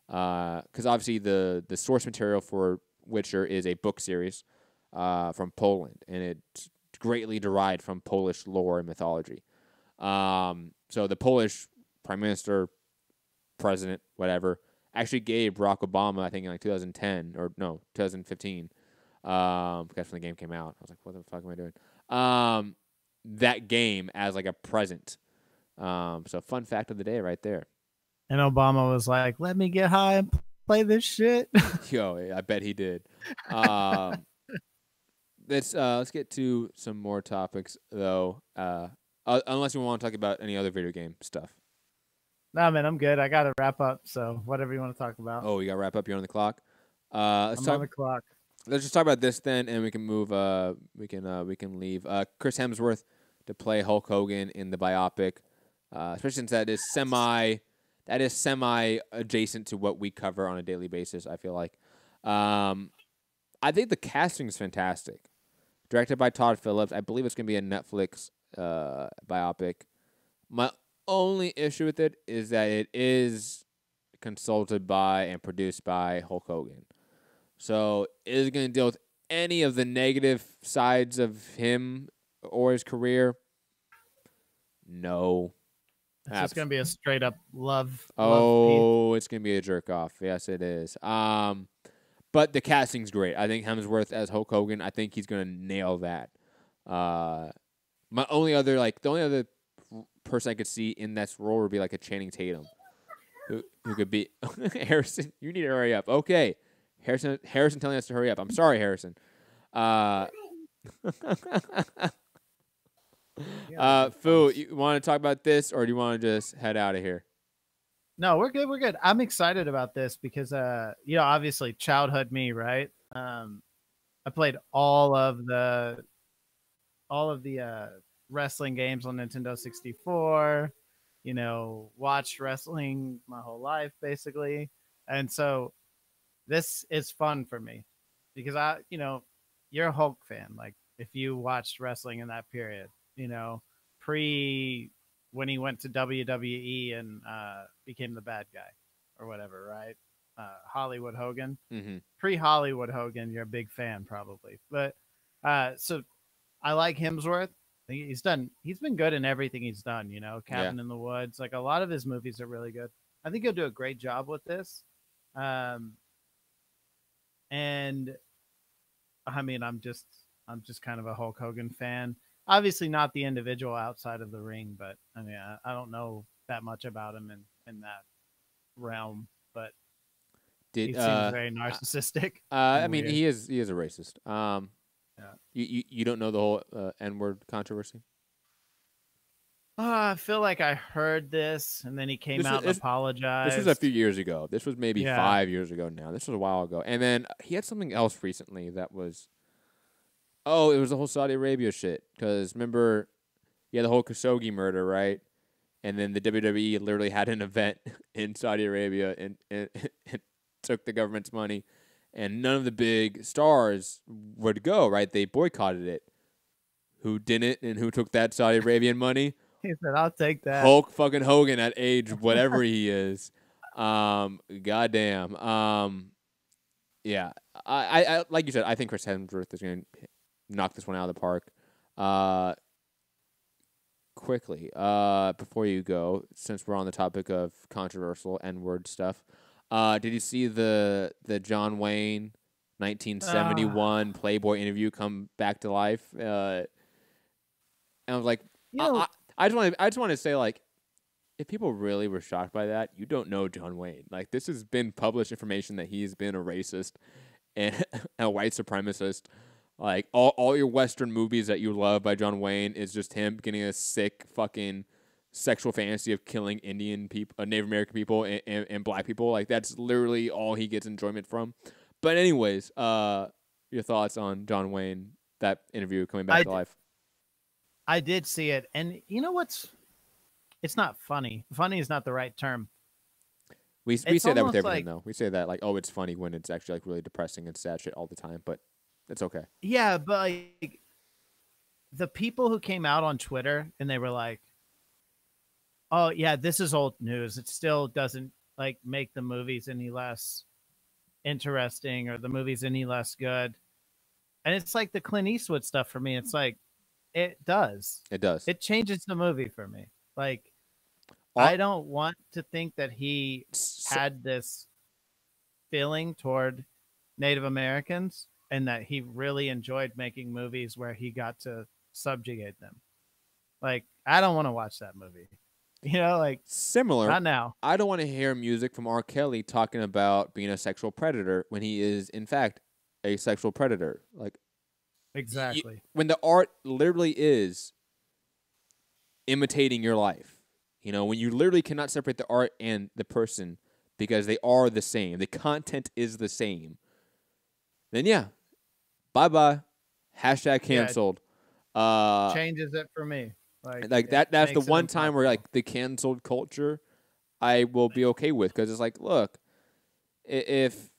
Because obviously the source material for Witcher is a book series from Poland, and it's greatly derived from Polish lore and mythology. So the Polish prime minister, president, whatever, actually gave Barack Obama, I think in 2010, or no, 2015, that's when the game came out. I was like, what the fuck am I doing? That game as a present. So fun fact of the day right there. And Obama was like, let me get high and play this shit. Yo, I bet he did. Let's get to some more topics, though. Unless you want to talk about any other video game stuff. Nah, man, I'm good. I got to wrap up, so whatever you want to talk about. Oh, you got to wrap up? You're on the clock? I'm on the clock. Let's just talk about this then, and we can move. We can leave. Chris Hemsworth to play Hulk Hogan in the biopic, especially since that is semi adjacent to what we cover on a daily basis. I feel like. I think the casting's fantastic. Directed by Todd Phillips. I believe it's going to be a Netflix biopic. My only issue with it is that it is consulted by and produced by Hulk Hogan. So is it going to deal with any of the negative sides of him or his career? No. It's just going to be a straight up love. Oh, it's going to be a jerk off. Yes, it is. But the casting's great. I think Hemsworth as Hulk Hogan, I think he's going to nail that. The only other person I could see in that role would be like a Channing Tatum. Who could be Harrison, you need to hurry up. Okay. Harrison telling us to hurry up. I'm sorry, Harrison. Fu, you want to talk about this, or do you want to just head out of here? No, we're good. We're good. I'm excited about this because, obviously childhood me, right? I played all of the wrestling games on Nintendo 64. Watched wrestling my whole life basically, and so this is fun for me because you're a Hulk fan. Like if you watched wrestling in that period, pre when he went to WWE and became the bad guy or whatever, right? Hollywood Hogan. Mm-hmm. Pre-Hollywood Hogan, you're a big fan probably. But so I like Hemsworth. He's been good in everything he's done, Cabin in the Woods. Like a lot of his movies are really good. I think he'll do a great job with this. And I mean, I'm just kind of a Hulk Hogan fan. Obviously not the individual outside of the ring, but I mean, I don't know that much about him in that realm, but he seems very narcissistic. I mean, he is a racist. Yeah. You don't know the whole N-word controversy? I feel like I heard this, and then he came out and apologized. This was a few years ago. This was maybe 5 years ago now. This was a while ago. And then he had something else recently that was... Oh, it was the whole Saudi Arabia shit. Because remember, he had the whole Khashoggi murder, right? And then the WWE literally had an event in Saudi Arabia and took the government's money. And none of the big stars would go, right? They boycotted it. Who didn't and who took that Saudi Arabian money? He said, I'll take that. Hulk fucking Hogan at age whatever he is. Goddamn. Yeah. I like you said, I think Chris Hemsworth is going to knock this one out of the park. Quickly, before you go, since we're on the topic of controversial N-word stuff, did you see the John Wayne 1971 Playboy interview come back to life? And I was like, I just want to say, like, if people really were shocked by that, you don't know John Wayne. Like, this has been published information that he's been a racist and a white supremacist. Like, all your Western movies that you love by John Wayne is just him getting a sick fucking sexual fantasy of killing Indian people, Native American people, and black people. Like, that's literally all he gets enjoyment from. But anyways, your thoughts on John Wayne, that interview coming back to life? I did see it, and you know what's? It's not funny. Funny is not the right term. We say that with everything, though. We say that, like, oh, it's funny when it's actually, like, really depressing and sad shit all the time, but it's okay. Yeah, but, like, the people who came out on Twitter and they were like, oh, yeah, this is old news. It still doesn't, like, make the movies any less interesting or the movies any less good. And it's like the Clint Eastwood stuff for me. It's like, it does. It does. It changes the movie for me. Like, I don't want to think that he had this feeling toward Native Americans and that he really enjoyed making movies where he got to subjugate them. Like, I don't want to watch that movie. Like, similar. Not now. I don't want to hear music from R. Kelly talking about being a sexual predator when he is, in fact, a sexual predator. Like, exactly. When the art literally is imitating your life. When you literally cannot separate the art and the person because they are the same. The content is the same. Then, yeah. Bye-bye. # canceled. Changes it for me. Like that's the one time where, like, the canceled culture I will be okay with, because it's like, look, if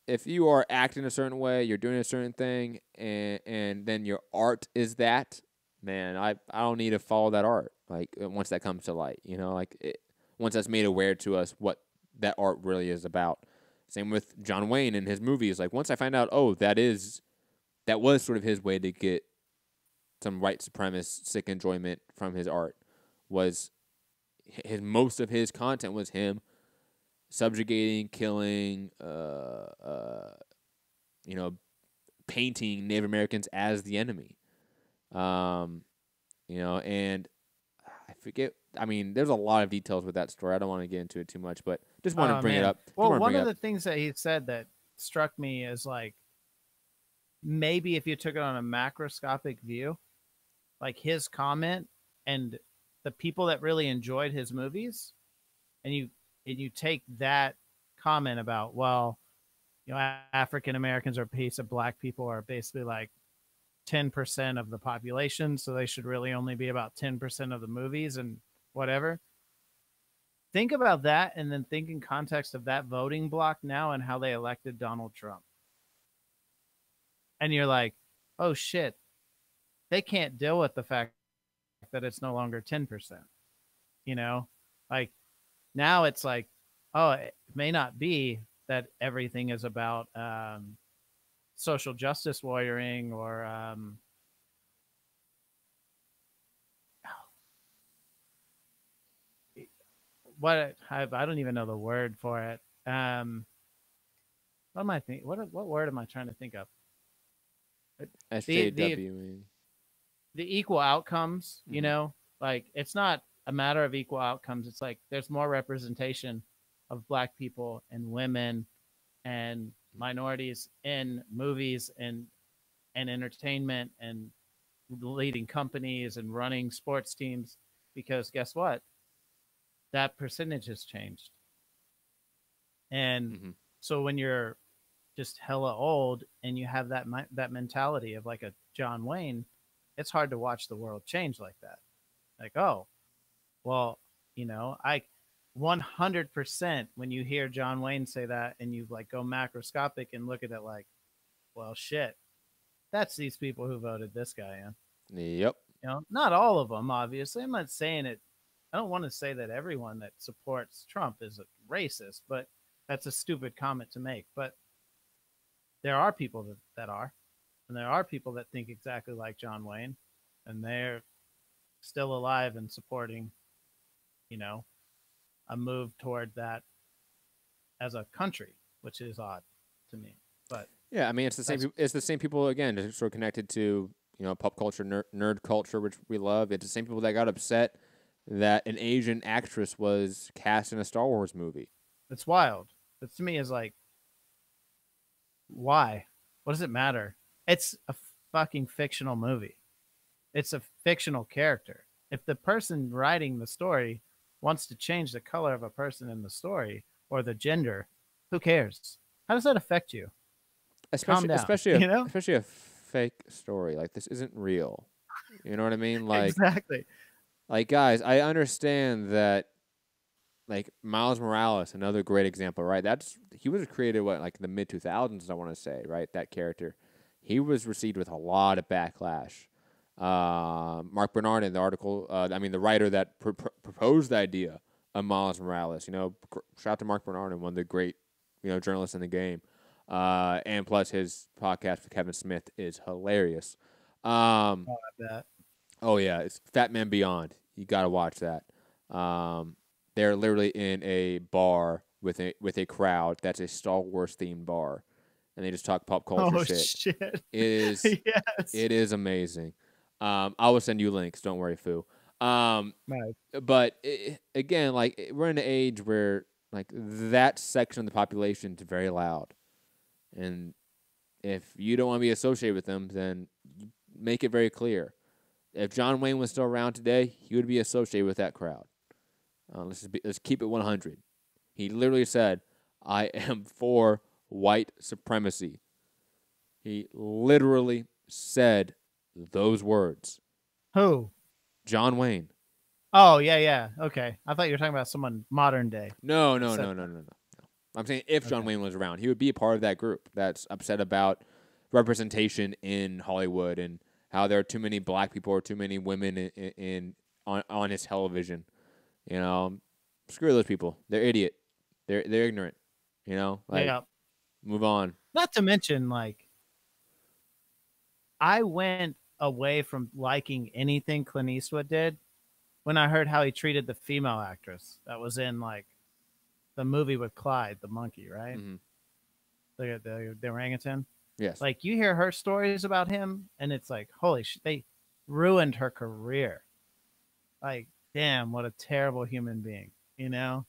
if you are acting a certain way, you're doing a certain thing, and then your art is that, man, I don't need to follow that art. Like once that comes to light, once that's made aware to us what that art really is about. Same with John Wayne and his movies. Like once I find out, that was sort of his way to get some white supremacist sick enjoyment from his art. Was most of his content was him subjugating, killing, painting Native Americans as the enemy. And I forget. I mean, there's a lot of details with that story. I don't want to get into it too much, but just want to bring it up. Well, one of the things that he said that struck me is like, maybe if you took it on a macroscopic view, like his comment and the people that really enjoyed his movies, and you take that comment about, well, African Americans are a piece of black people are basically like 10% of the population, so they should really only be about 10% of the movies and whatever. Think about that, and then think in context of that voting block now and how they elected Donald Trump. And you're like, oh shit, they can't deal with the fact that it's no longer 10%. Like now it's like, oh, it may not be that everything is about social justice warrioring or I don't even know the word for it. What am I thinking? What word am I trying to think of? SJW. The equal outcomes, like it's not a matter of equal outcomes. It's like there's more representation of black people and women and minorities in movies and entertainment and leading companies and running sports teams, because guess what? That percentage has changed. And so when you're just hella old and you have that mentality of like a John Wayne, it's hard to watch the world change like that. Like, oh, well, I 100% when you hear John Wayne say that and you like go macroscopic and look at it like, well, shit, that's these people who voted this guy in. Yep. Not all of them, obviously. I'm not saying it. I don't want to say that everyone that supports Trump is a racist, but that's a stupid comment to make. But there are people that are, and there are people that think exactly like John Wayne, and they're still alive and supporting, a move toward that as a country, which is odd to me. But yeah, I mean, it's the same. It's the same people again, just sort of connected to pop culture, nerd culture, which we love. It's the same people that got upset that an Asian actress was cast in a Star Wars movie. It's wild. That to me is like, why? What does it matter? It's a fucking fictional movie. It's a fictional character. If the person writing the story wants to change the color of a person in the story or the gender, who cares? How does that affect you? Especially a fake story. Like, this isn't real. You know what I mean? Like, exactly. Like, guys, I understand that, like, Miles Morales, another great example, right? He was created, like the mid-2000s, I want to say, right? That character. He was received with a lot of backlash. Mark Bernard in the article, the writer that proposed the idea of Miles Morales, shout out to Mark Bernard, one of the great, journalists in the game. And plus his podcast with Kevin Smith is hilarious. I bet. Oh yeah, it's Fat Man Beyond. You gotta watch that. They're literally in a bar with a crowd that's a Star Wars themed bar, and they just talk pop culture shit. It is yes. It is amazing. I will send you links. Don't worry, Foo. Nice. But again, like we're in an age where like that section of the population is very loud, and if you don't want to be associated with them, then make it very clear. If John Wayne was still around today, he would be associated with that crowd. Let's keep it 100. He literally said, "I am for white supremacy." He literally said those words. Who? John Wayne. Oh yeah. Okay, I thought you were talking about someone modern day. No. I'm saying if John Wayne was around, he would be a part of that group that's upset about representation in Hollywood and how there are too many black people or too many women on his television. You know, screw those people. They're idiot. They're ignorant. You know, like, move on. Not to mention, like, I went away from liking anything Clint Eastwood did when I heard how he treated the female actress that was in, like, the movie with Clyde, the monkey, right? Mm-hmm. The orangutan. Yes. Like, you hear her stories about him, and it's like, holy shit, they ruined her career. Like, damn, what a terrible human being, you know?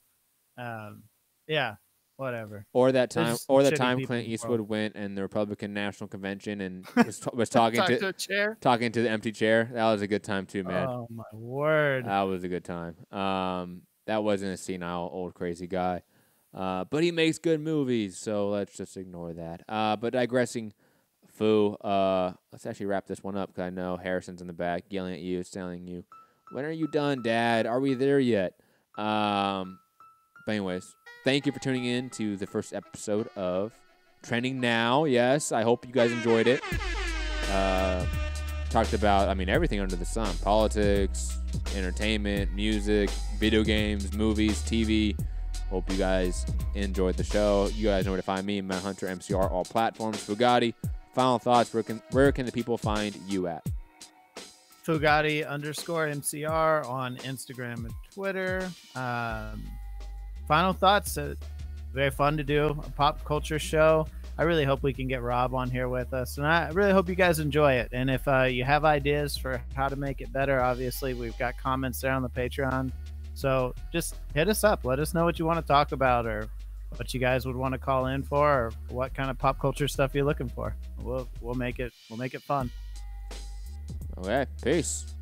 Yeah, whatever. Or that time, Clint Eastwood went in the Republican National Convention and was talking to a chair, talking to the empty chair. That was a good time too, man. Oh my word, that was a good time. That wasn't a senile old crazy guy, but he makes good movies, so let's just ignore that. But digressing, Fu, let's actually wrap this one up because I know Harrison's in the back yelling at you, telling you, "When are you done, Dad? Are we there yet?" But anyways. Thank you for tuning in to the first episode of Trending Now. Yes, I hope you guys enjoyed it. Talked about, everything under the sun. Politics, entertainment, music, video games, movies, TV. Hope you guys enjoyed the show. You guys know where to find me, Matt Hunter, MCR, all platforms. Fugatti, final thoughts. Where can the people find you at? Fugatti_MCR on Instagram and Twitter. Final thoughts. Very fun to do a pop culture show. I really hope we can get Rob on here with us, and I really hope you guys enjoy it. And if you have ideas for how to make it better, obviously we've got comments there on the Patreon. So just hit us up. Let us know what you want to talk about, or what you guys would want to call in for, or what kind of pop culture stuff you're looking for. We'll make it fun. Okay, peace.